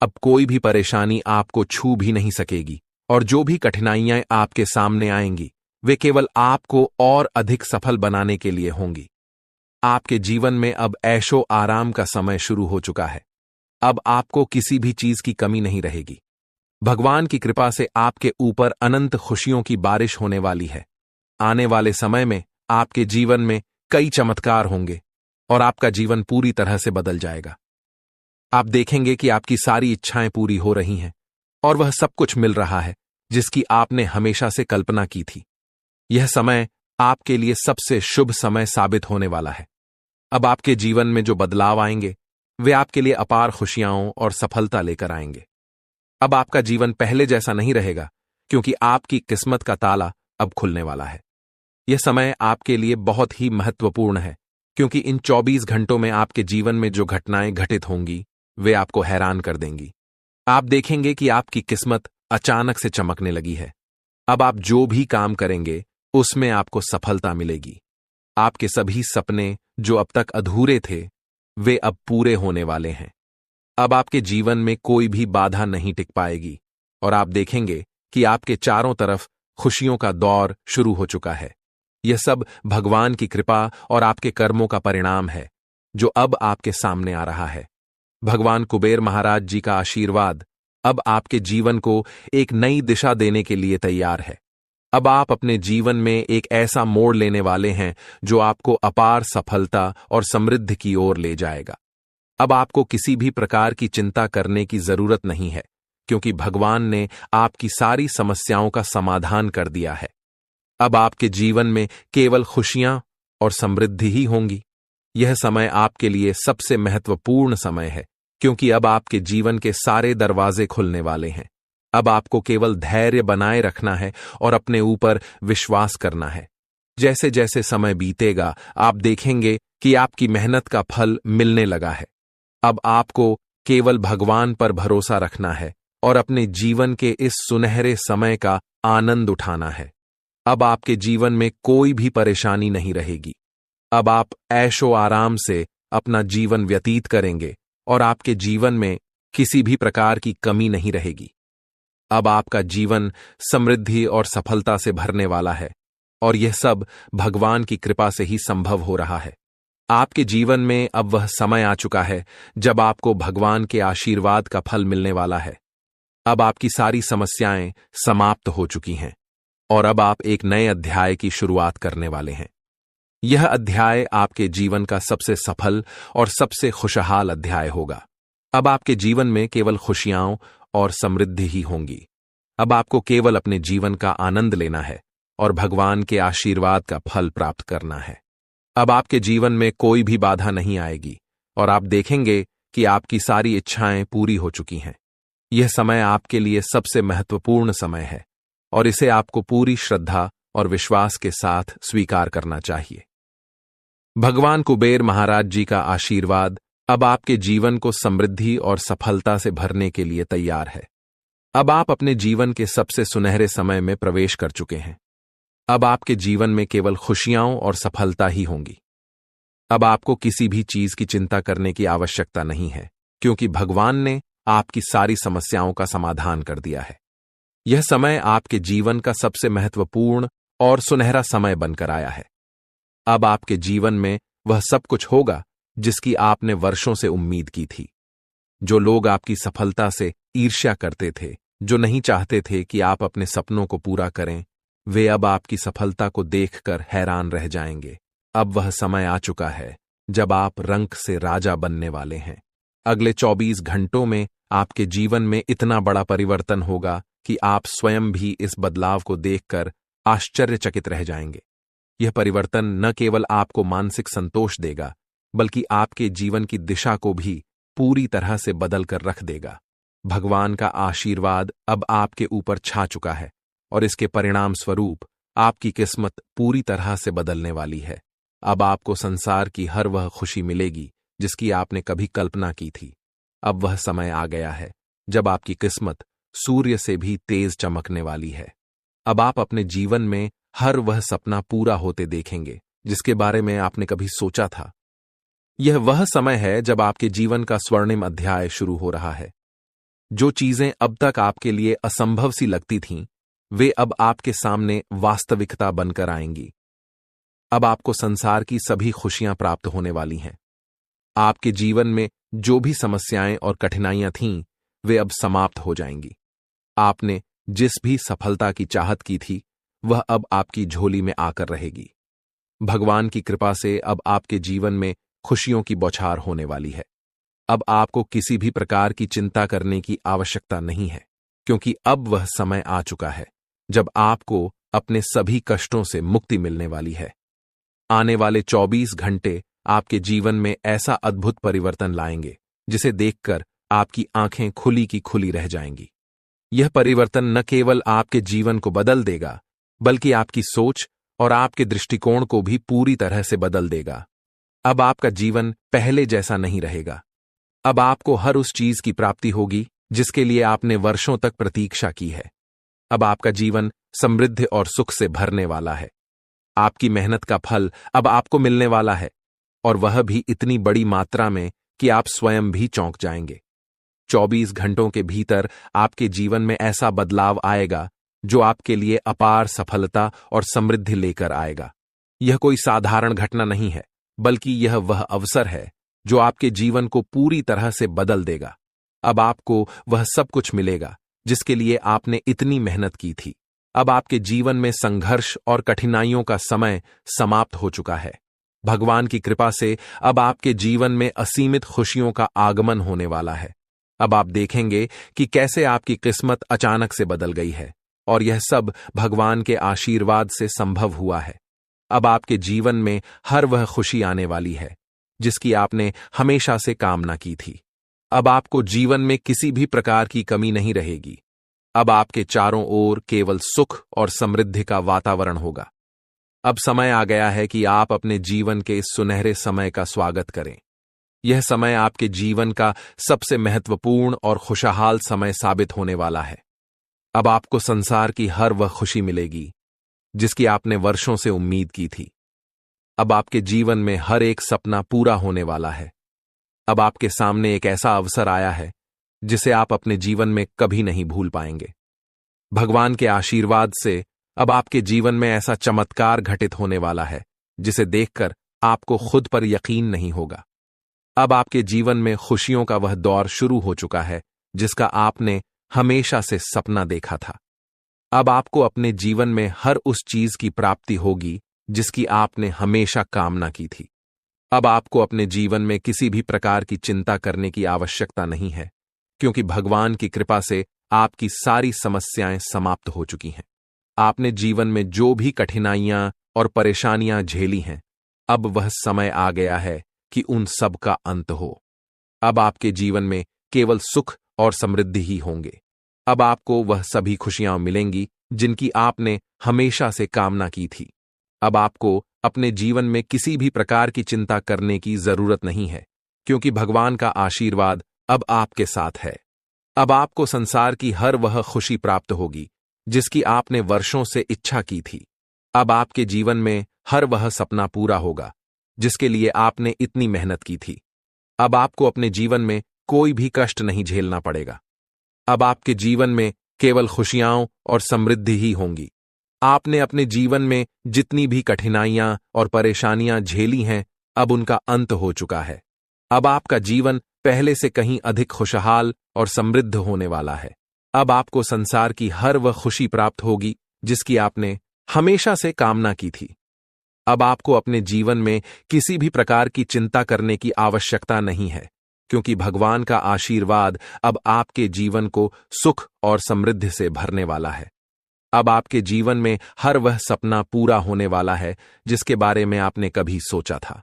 S1: अब कोई भी परेशानी आपको छू भी नहीं सकेगी और जो भी कठिनाइयां आपके सामने आएंगी, वे केवल आपको और अधिक सफल बनाने के लिए होंगी। आपके जीवन में अब ऐशो आराम का समय शुरू हो चुका है। अब आपको किसी भी चीज की कमी नहीं रहेगी। भगवान की कृपा से आपके ऊपर अनंत खुशियों की बारिश होने वाली है। आने वाले समय में आपके जीवन में कई चमत्कार होंगे और आपका जीवन पूरी तरह से बदल जाएगा। आप देखेंगे कि आपकी सारी इच्छाएं पूरी हो रही हैं और वह सब कुछ मिल रहा है जिसकी आपने हमेशा से कल्पना की थी। यह समय आपके लिए सबसे शुभ समय साबित होने वाला है। अब आपके जीवन में जो बदलाव आएंगे वे आपके लिए अपार खुशियां और सफलता लेकर आएंगे। अब आपका जीवन पहले जैसा नहीं रहेगा, क्योंकि आपकी किस्मत का ताला अब खुलने वाला है। यह समय आपके लिए बहुत ही महत्वपूर्ण है, क्योंकि इन 24 घंटों में आपके जीवन में जो घटनाएं घटित होंगी वे आपको हैरान कर देंगी। आप देखेंगे कि आपकी किस्मत अचानक से चमकने लगी है। अब आप जो भी काम करेंगे उसमें आपको सफलता मिलेगी। आपके सभी सपने जो अब तक अधूरे थे वे अब पूरे होने वाले हैं। अब आपके जीवन में कोई भी बाधा नहीं टिक पाएगी और आप देखेंगे कि आपके चारों तरफ खुशियों का दौर शुरू हो चुका है। यह सब भगवान की कृपा और आपके कर्मों का परिणाम है जो अब आपके सामने आ रहा है। भगवान कुबेर महाराज जी का आशीर्वाद अब आपके जीवन को एक नई दिशा देने के लिए तैयार है। अब आप अपने जीवन में एक ऐसा मोड़ लेने वाले हैं जो आपको अपार सफलता और समृद्धि की ओर ले जाएगा। अब आपको किसी भी प्रकार की चिंता करने की जरूरत नहीं है, क्योंकि भगवान ने आपकी सारी समस्याओं का समाधान कर दिया है। अब आपके जीवन में केवल खुशियां और समृद्धि ही होंगी। यह समय आपके लिए सबसे महत्वपूर्ण समय है, क्योंकि अब आपके जीवन के सारे दरवाजे खुलने वाले हैं। अब आपको केवल धैर्य बनाए रखना है और अपने ऊपर विश्वास करना है। जैसे जैसे समय बीतेगा आप देखेंगे कि आपकी मेहनत का फल मिलने लगा है। अब आपको केवल भगवान पर भरोसा रखना है और अपने जीवन के इस सुनहरे समय का आनंद उठाना है। अब आपके जीवन में कोई भी परेशानी नहीं रहेगी। अब आप ऐशो आराम से अपना जीवन व्यतीत करेंगे और आपके जीवन में किसी भी प्रकार की कमी नहीं रहेगी। अब आपका जीवन समृद्धि और सफलता से भरने वाला है और यह सब भगवान की कृपा से ही संभव हो रहा है। आपके जीवन में अब वह समय आ चुका है जब आपको भगवान के आशीर्वाद का फल मिलने वाला है। अब आपकी सारी समस्याएं समाप्त हो चुकी हैं और अब आप एक नए अध्याय की शुरुआत करने वाले हैं। यह अध्याय आपके जीवन का सबसे सफल और सबसे खुशहाल अध्याय होगा। अब आपके जीवन में केवल खुशियां और समृद्धि ही होंगी। अब आपको केवल अपने जीवन का आनंद लेना है और भगवान के आशीर्वाद का फल प्राप्त करना है। अब आपके जीवन में कोई भी बाधा नहीं आएगी और आप देखेंगे कि आपकी सारी इच्छाएं पूरी हो चुकी हैं। यह समय आपके लिए सबसे महत्वपूर्ण समय है और इसे आपको पूरी श्रद्धा और विश्वास के साथ स्वीकार करना चाहिए। भगवान कुबेर महाराज जी का आशीर्वाद अब आपके जीवन को समृद्धि और सफलता से भरने के लिए तैयार है। अब आप अपने जीवन के सबसे सुनहरे समय में प्रवेश कर चुके हैं। अब आपके जीवन में केवल खुशियां और सफलता ही होंगी। अब आपको किसी भी चीज की चिंता करने की आवश्यकता नहीं है, क्योंकि भगवान ने आपकी सारी समस्याओं का समाधान कर दिया है। यह समय आपके जीवन का सबसे महत्वपूर्ण और सुनहरा समय बनकर आया है। अब आपके जीवन में वह सब कुछ होगा जिसकी आपने वर्षों से उम्मीद की थी। जो लोग आपकी सफलता से ईर्ष्या करते थे, जो नहीं चाहते थे कि आप अपने सपनों को पूरा करें, वे अब आपकी सफलता को देखकर हैरान रह जाएंगे। अब वह समय आ चुका है जब आप रंक से राजा बनने वाले हैं। अगले 24 घंटों में आपके जीवन में इतना बड़ा परिवर्तन होगा कि आप स्वयं भी इस बदलाव को देखकर आश्चर्यचकित रह जाएंगे। यह परिवर्तन न केवल आपको मानसिक संतोष देगा, बल्कि आपके जीवन की दिशा को भी पूरी तरह से बदल कर रख देगा। भगवान का आशीर्वाद अब आपके ऊपर छा चुका है और इसके परिणाम स्वरूप आपकी किस्मत पूरी तरह से बदलने वाली है। अब आपको संसार की हर वह खुशी मिलेगी जिसकी आपने कभी कल्पना की थी। अब वह समय आ गया है जब आपकी किस्मत सूर्य से भी तेज चमकने वाली है। अब आप अपने जीवन में हर वह सपना पूरा होते देखेंगे जिसके बारे में आपने कभी सोचा था। यह वह समय है जब आपके जीवन का स्वर्णिम अध्याय शुरू हो रहा है। जो चीजें अब तक आपके लिए असंभव सी लगती थीं, वे अब आपके सामने वास्तविकता बनकर आएंगी। अब आपको संसार की सभी खुशियां प्राप्त होने वाली हैं। आपके जीवन में जो भी समस्याएं और कठिनाइयां थीं, वे अब समाप्त हो जाएंगी। आपने जिस भी सफलता की चाहत की थी, वह अब आपकी झोली में आकर रहेगी। भगवान की कृपा से अब आपके जीवन में खुशियों की बौछार होने वाली है। अब आपको किसी भी प्रकार की चिंता करने की आवश्यकता नहीं है, क्योंकि अब वह समय आ चुका है जब आपको अपने सभी कष्टों से मुक्ति मिलने वाली है। आने वाले 24 घंटे आपके जीवन में ऐसा अद्भुत परिवर्तन लाएंगे जिसे देखकर आपकी आंखें खुली की खुली रह जाएंगी। यह परिवर्तन न केवल आपके जीवन को बदल देगा, बल्कि आपकी सोच और आपके दृष्टिकोण को भी पूरी तरह से बदल देगा। अब आपका जीवन पहले जैसा नहीं रहेगा। अब आपको हर उस चीज की प्राप्ति होगी जिसके लिए आपने वर्षों तक प्रतीक्षा की है। अब आपका जीवन समृद्धि और सुख से भरने वाला है। आपकी मेहनत का फल अब आपको मिलने वाला है, और वह भी इतनी बड़ी मात्रा में कि आप स्वयं भी चौंक जाएंगे। 24 घंटों के भीतर आपके जीवन में ऐसा बदलाव आएगा जो आपके लिए अपार सफलता और समृद्धि लेकर आएगा। यह कोई साधारण घटना नहीं है, बल्कि यह वह अवसर है जो आपके जीवन को पूरी तरह से बदल देगा। अब आपको वह सब कुछ मिलेगा जिसके लिए आपने इतनी मेहनत की थी। अब आपके जीवन में संघर्ष और कठिनाइयों का समय समाप्त हो चुका है। भगवान की कृपा से अब आपके जीवन में असीमित खुशियों का आगमन होने वाला है। अब आप देखेंगे कि कैसे आपकी किस्मत अचानक से बदल गई है, और यह सब भगवान के आशीर्वाद से संभव हुआ है। अब आपके जीवन में हर वह खुशी आने वाली है जिसकी आपने हमेशा से कामना की थी। अब आपको जीवन में किसी भी प्रकार की कमी नहीं रहेगी। अब आपके चारों ओर केवल सुख और समृद्धि का वातावरण होगा। अब समय आ गया है कि आप अपने जीवन के इस सुनहरे समय का स्वागत करें। यह समय आपके जीवन का सबसे महत्वपूर्ण और खुशहाल समय साबित होने वाला है। अब आपको संसार की हर वह खुशी मिलेगी जिसकी आपने वर्षों से उम्मीद की थी। अब आपके जीवन में हर एक सपना पूरा होने वाला है। अब आपके सामने एक ऐसा अवसर आया है जिसे आप अपने जीवन में कभी नहीं भूल पाएंगे। भगवान के आशीर्वाद से अब आपके जीवन में ऐसा चमत्कार घटित होने वाला है जिसे देखकर आपको खुद पर यकीन नहीं होगा। अब आपके जीवन में खुशियों का वह दौर शुरू हो चुका है जिसका आपने हमेशा से सपना देखा था। अब आपको अपने जीवन में हर उस चीज की प्राप्ति होगी जिसकी आपने हमेशा कामना की थी। अब आपको अपने जीवन में किसी भी प्रकार की चिंता करने की आवश्यकता नहीं है, क्योंकि भगवान की कृपा से आपकी सारी समस्याएं समाप्त हो चुकी हैं। आपने जीवन में जो भी कठिनाइयां और परेशानियां झेली हैं, अब वह समय आ गया है कि उन सब का अंत हो। अब आपके जीवन में केवल सुख और समृद्धि ही होंगे। अब आपको वह सभी खुशियां मिलेंगी जिनकी आपने हमेशा से कामना की थी। अब आपको अपने जीवन में किसी भी प्रकार की चिंता करने की जरूरत नहीं है, क्योंकि भगवान का आशीर्वाद अब आपके साथ है। अब आपको संसार की हर वह खुशी प्राप्त होगी जिसकी आपने वर्षों से इच्छा की थी। अब आपके जीवन में हर वह सपना पूरा होगा जिसके लिए आपने इतनी मेहनत की थी। अब आपको अपने जीवन में कोई भी कष्ट नहीं झेलना पड़ेगा। अब आपके जीवन में केवल खुशियां और समृद्धि ही होंगी। आपने अपने जीवन में जितनी भी कठिनाइयां और परेशानियां झेली हैं, अब उनका अंत हो चुका है। अब आपका जीवन पहले से कहीं अधिक खुशहाल और समृद्ध होने वाला है। अब आपको संसार की हर वह खुशी प्राप्त होगी जिसकी आपने हमेशा से कामना की थी। अब आपको अपने जीवन में किसी भी प्रकार की चिंता करने की आवश्यकता नहीं है, क्योंकि भगवान का आशीर्वाद अब आपके जीवन को सुख और समृद्धि से भरने वाला है। अब आपके जीवन में हर वह सपना पूरा होने वाला है जिसके बारे में आपने कभी सोचा था।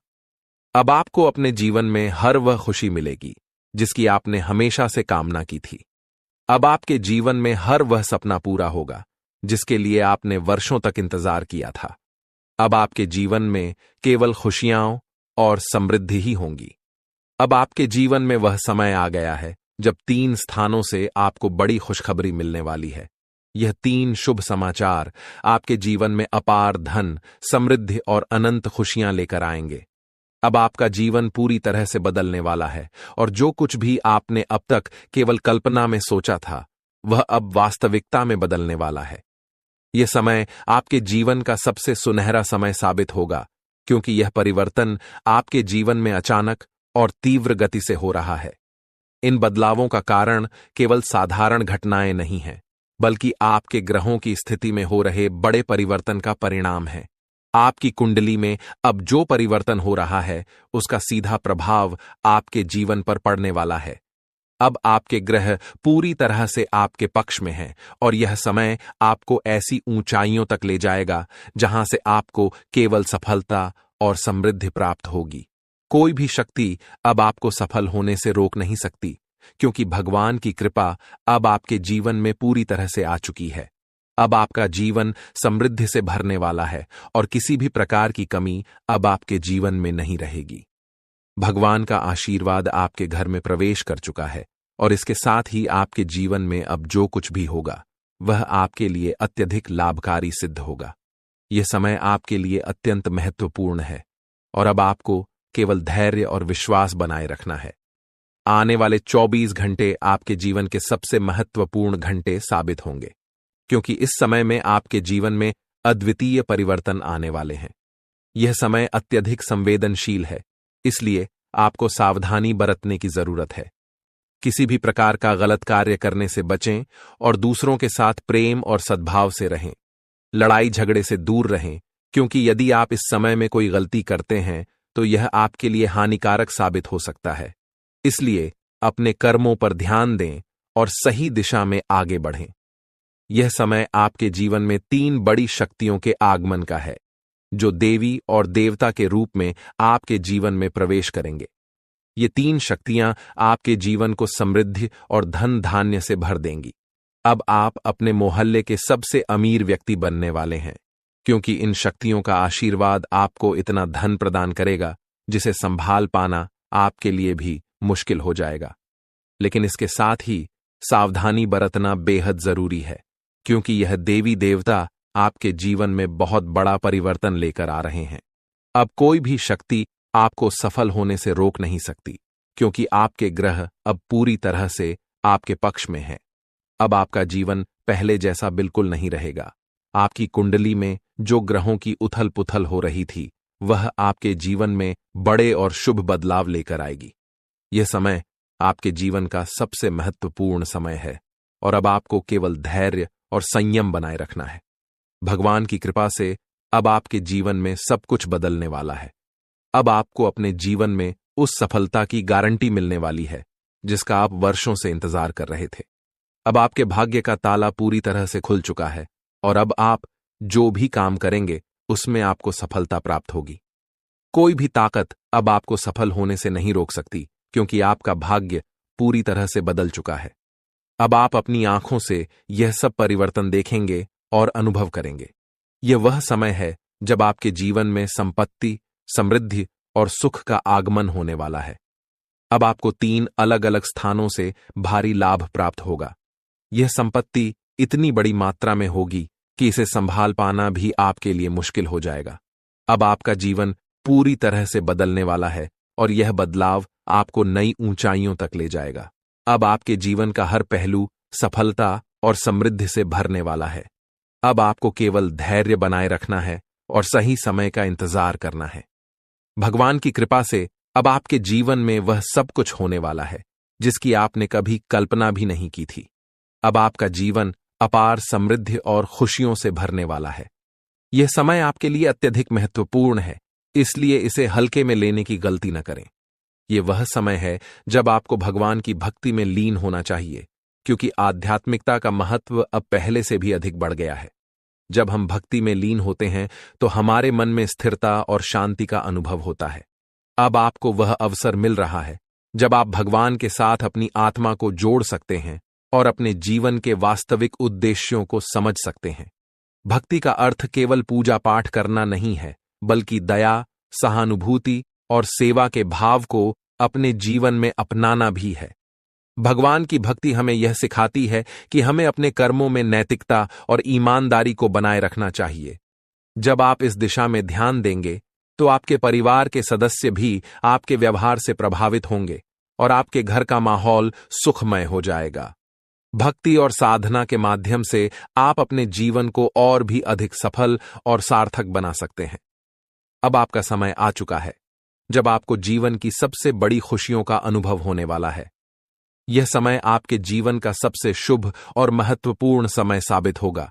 S1: अब आपको अपने जीवन में हर वह खुशी मिलेगी जिसकी आपने हमेशा से कामना की थी। अब आपके जीवन में हर वह सपना पूरा होगा जिसके लिए आपने वर्षों तक इंतजार किया था। अब आपके जीवन में केवल खुशियां और समृद्धि ही होंगी। अब आपके जीवन में वह समय आ गया है जब 3 स्थानों से आपको बड़ी खुशखबरी मिलने वाली है। यह 3 शुभ समाचार आपके जीवन में अपार धन, समृद्धि और अनंत खुशियां लेकर आएंगे। अब आपका जीवन पूरी तरह से बदलने वाला है, और जो कुछ भी आपने अब तक केवल कल्पना में सोचा था, वह अब वास्तविकता में बदलने वाला है। यह समय आपके जीवन का सबसे सुनहरा समय साबित होगा, क्योंकि यह परिवर्तन आपके जीवन में अचानक और तीव्र गति से हो रहा है। इन बदलावों का कारण केवल साधारण घटनाएं नहीं हैं, बल्कि आपके ग्रहों की स्थिति में हो रहे बड़े परिवर्तन का परिणाम है। आपकी कुंडली में अब जो परिवर्तन हो रहा है, उसका सीधा प्रभाव आपके जीवन पर पड़ने वाला है। अब आपके ग्रह पूरी तरह से आपके पक्ष में हैं और यह समय आपको ऐसी ऊंचाइयों तक ले जाएगा जहां से आपको केवल सफलता और समृद्धि प्राप्त होगी। कोई भी शक्ति अब आपको सफल होने से रोक नहीं सकती, क्योंकि भगवान की कृपा अब आपके जीवन में पूरी तरह से आ चुकी है। अब आपका जीवन समृद्धि से भरने वाला है और किसी भी प्रकार की कमी अब आपके जीवन में नहीं रहेगी। भगवान का आशीर्वाद आपके घर में प्रवेश कर चुका है और इसके साथ ही आपके जीवन में अब जो कुछ भी होगा वह आपके लिए अत्यधिक लाभकारी सिद्ध होगा। यह समय आपके लिए अत्यंत महत्वपूर्ण है और अब आपको केवल धैर्य और विश्वास बनाए रखना है। आने वाले 24 घंटे आपके जीवन के सबसे महत्वपूर्ण घंटे साबित होंगे, क्योंकि इस समय में आपके जीवन में अद्वितीय परिवर्तन आने वाले हैं। यह समय अत्यधिक संवेदनशील है, इसलिए आपको सावधानी बरतने की जरूरत है। किसी भी प्रकार का गलत कार्य करने से बचें और दूसरों के साथ प्रेम और सद्भाव से रहें। लड़ाई झगड़े से दूर रहें, क्योंकि यदि आप इस समय में कोई गलती करते हैं तो यह आपके लिए हानिकारक साबित हो सकता है। इसलिए अपने कर्मों पर ध्यान दें और सही दिशा में आगे बढ़ें। यह समय आपके जीवन में 3 बड़ी शक्तियों के आगमन का है, जो देवी और देवता के रूप में आपके जीवन में प्रवेश करेंगे। ये 3 शक्तियां आपके जीवन को समृद्धि और धन धान्य से भर देंगी। अब आप अपने मोहल्ले के सबसे अमीर व्यक्ति बनने वाले हैं, क्योंकि इन शक्तियों का आशीर्वाद आपको इतना धन प्रदान करेगा जिसे संभाल पाना आपके लिए भी मुश्किल हो जाएगा। लेकिन इसके साथ ही सावधानी बरतना बेहद जरूरी है, क्योंकि यह देवी देवता आपके जीवन में बहुत बड़ा परिवर्तन लेकर आ रहे हैं। अब कोई भी शक्ति आपको सफल होने से रोक नहीं सकती, क्योंकि आपके ग्रह अब पूरी तरह से आपके पक्ष में हैं। अब आपका जीवन पहले जैसा बिल्कुल नहीं रहेगा। आपकी कुंडली में जो ग्रहों की उथल पुथल हो रही थी, वह आपके जीवन में बड़े और शुभ बदलाव लेकर आएगी। यह समय आपके जीवन का सबसे महत्वपूर्ण समय है और अब आपको केवल धैर्य और संयम बनाए रखना है। भगवान की कृपा से अब आपके जीवन में सब कुछ बदलने वाला है। अब आपको अपने जीवन में उस सफलता की गारंटी मिलने वाली है जिसका आप वर्षों से इंतजार कर रहे थे। अब आपके भाग्य का ताला पूरी तरह से खुल चुका है और अब आप जो भी काम करेंगे उसमें आपको सफलता प्राप्त होगी। कोई भी ताकत अब आपको सफल होने से नहीं रोक सकती, क्योंकि आपका भाग्य पूरी तरह से बदल चुका है। अब आप अपनी आंखों से यह सब परिवर्तन देखेंगे और अनुभव करेंगे। यह वह समय है जब आपके जीवन में संपत्ति, समृद्धि और सुख का आगमन होने वाला है। अब आपको 3 अलग अलग स्थानों से भारी लाभ प्राप्त होगा। यह संपत्ति इतनी बड़ी मात्रा में होगी कि इसे संभाल पाना भी आपके लिए मुश्किल हो जाएगा। अब आपका जीवन पूरी तरह से बदलने वाला है और यह बदलाव आपको नई ऊंचाइयों तक ले जाएगा। अब आपके जीवन का हर पहलू सफलता और समृद्धि से भरने वाला है। अब आपको केवल धैर्य बनाए रखना है और सही समय का इंतजार करना है। भगवान की कृपा से अब आपके जीवन में वह सब कुछ होने वाला है जिसकी आपने कभी कल्पना भी नहीं की थी। अब आपका जीवन अपार समृद्धि और खुशियों से भरने वाला है। यह समय आपके लिए अत्यधिक महत्वपूर्ण है, इसलिए इसे हल्के में लेने की गलती न करें। यह वह समय है जब आपको भगवान की भक्ति में लीन होना चाहिए, क्योंकि आध्यात्मिकता का महत्व अब पहले से भी अधिक बढ़ गया है। जब हम भक्ति में लीन होते हैं तो हमारे मन में स्थिरता और शांति का अनुभव होता है। अब आपको वह अवसर मिल रहा है जब आप भगवान के साथ अपनी आत्मा को जोड़ सकते हैं और अपने जीवन के वास्तविक उद्देश्यों को समझ सकते हैं। भक्ति का अर्थ केवल पूजा पाठ करना नहीं है, बल्कि दया, सहानुभूति और सेवा के भाव को अपने जीवन में अपनाना भी है। भगवान की भक्ति हमें यह सिखाती है कि हमें अपने कर्मों में नैतिकता और ईमानदारी को बनाए रखना चाहिए। जब आप इस दिशा में ध्यान देंगे तो आपके परिवार के सदस्य भी आपके व्यवहार से प्रभावित होंगे और आपके घर का माहौल सुखमय हो जाएगा। भक्ति और साधना के माध्यम से आप अपने जीवन को और भी अधिक सफल और सार्थक बना सकते हैं। अब आपका समय आ चुका है जब आपको जीवन की सबसे बड़ी खुशियों का अनुभव होने वाला है। यह समय आपके जीवन का सबसे शुभ और महत्वपूर्ण समय साबित होगा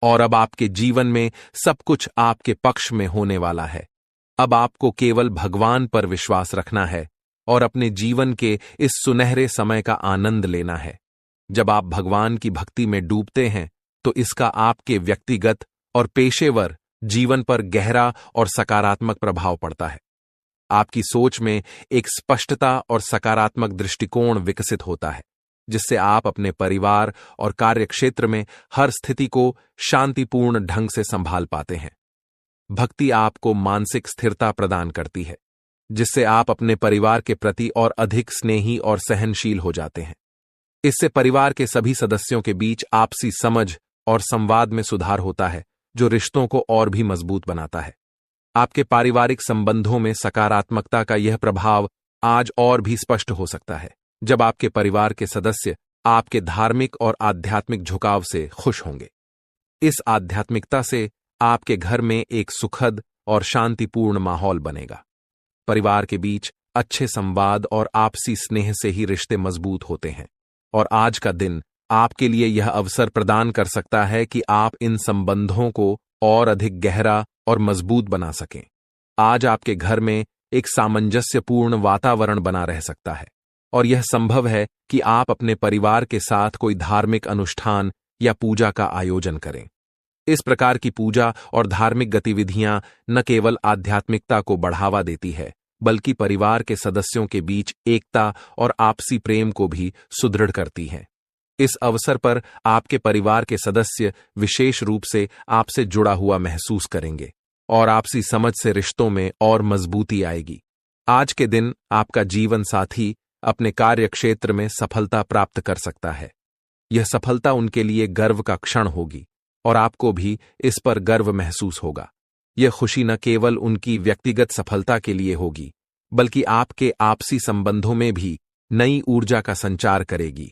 S1: और अब आपके जीवन में सब कुछ आपके पक्ष में होने वाला है। अब आपको केवल भगवान पर विश्वास रखना है और अपने जीवन के इस सुनहरे समय का आनंद लेना है। जब आप भगवान की भक्ति में डूबते हैं तो इसका आपके व्यक्तिगत और पेशेवर जीवन पर गहरा और सकारात्मक प्रभाव पड़ता है। आपकी सोच में एक स्पष्टता और सकारात्मक दृष्टिकोण विकसित होता है, जिससे आप अपने परिवार और कार्यक्षेत्र में हर स्थिति को शांतिपूर्ण ढंग से संभाल पाते हैं। भक्ति आपको मानसिक स्थिरता प्रदान करती है, जिससे आप अपने परिवार के प्रति और अधिक स्नेही और सहनशील हो जाते हैं। इससे परिवार के सभी सदस्यों के बीच आपसी समझ और संवाद में सुधार होता है, जो रिश्तों को और भी मजबूत बनाता है। आपके पारिवारिक संबंधों में सकारात्मकता का यह प्रभाव आज और भी स्पष्ट हो सकता है, जब आपके परिवार के सदस्य आपके धार्मिक और आध्यात्मिक झुकाव से खुश होंगे। इस आध्यात्मिकता से आपके घर में एक सुखद और शांतिपूर्ण माहौल बनेगा। परिवार के बीच अच्छे संवाद और आपसी स्नेह से ही रिश्ते मजबूत होते हैं, और आज का दिन आपके लिए यह अवसर प्रदान कर सकता है कि आप इन संबंधों को और अधिक गहरा और मजबूत बना सकें। आज आपके घर में एक सामंजस्यपूर्ण वातावरण बना रह सकता है, और यह संभव है कि आप अपने परिवार के साथ कोई धार्मिक अनुष्ठान या पूजा का आयोजन करें। इस प्रकार की पूजा और धार्मिक गतिविधियां न केवल आध्यात्मिकता को बढ़ावा देती है, बल्कि परिवार के सदस्यों के बीच एकता और आपसी प्रेम को भी सुदृढ़ करती हैं। इस अवसर पर आपके परिवार के सदस्य विशेष रूप से आपसे जुड़ा हुआ महसूस करेंगे, और आपसी समझ से रिश्तों में और मजबूती आएगी। आज के दिन आपका जीवन साथी अपने कार्य क्षेत्र में सफलता प्राप्त कर सकता है। यह सफलता उनके लिए गर्व का क्षण होगी, और आपको भी इस पर गर्व महसूस होगा। यह खुशी न केवल उनकी व्यक्तिगत सफलता के लिए होगी, बल्कि आपके आपसी संबंधों में भी नई ऊर्जा का संचार करेगी।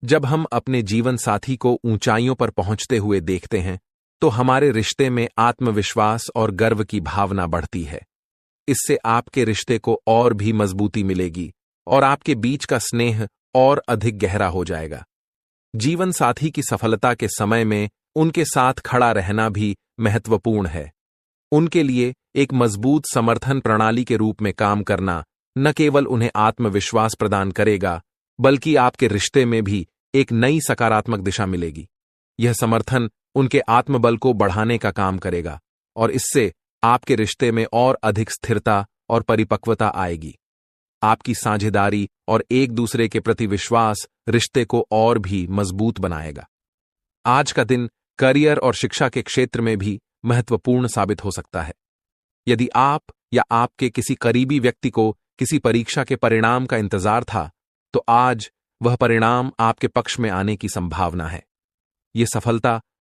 S1: जब हम अपने जीवन साथी को ऊंचाइयों पर पहुंचते हुए देखते हैं, तो हमारे रिश्ते में आत्मविश्वास और गर्व की भावना बढ़ती है। इससे आपके रिश्ते को और भी मजबूती मिलेगी, और आपके बीच का स्नेह और अधिक गहरा हो जाएगा। जीवन साथी की सफलता के समय में उनके साथ खड़ा रहना भी महत्वपूर्ण है। उनके लिए एक मजबूत समर्थन प्रणाली के रूप में काम करना न केवल उन्हें आत्मविश्वास प्रदान करेगा, बल्कि आपके रिश्ते में भी एक नई सकारात्मक दिशा मिलेगी। यह समर्थन उनके आत्मबल को बढ़ाने का काम करेगा, और इससे आपके रिश्ते में और अधिक स्थिरता और परिपक्वता आएगी। आपकी साझेदारी और एक दूसरे के प्रति विश्वास रिश्ते को और भी मजबूत बनाएगा। आज का दिन करियर और शिक्षा के क्षेत्र में भी महत्वपूर्ण साबित हो सकता है। यदि आप या आपके किसी करीबी व्यक्ति को किसी परीक्षा के परिणाम का इंतजार था, तो आज वह परिणाम आपके पक्ष में आने की संभावना है। यह सफलता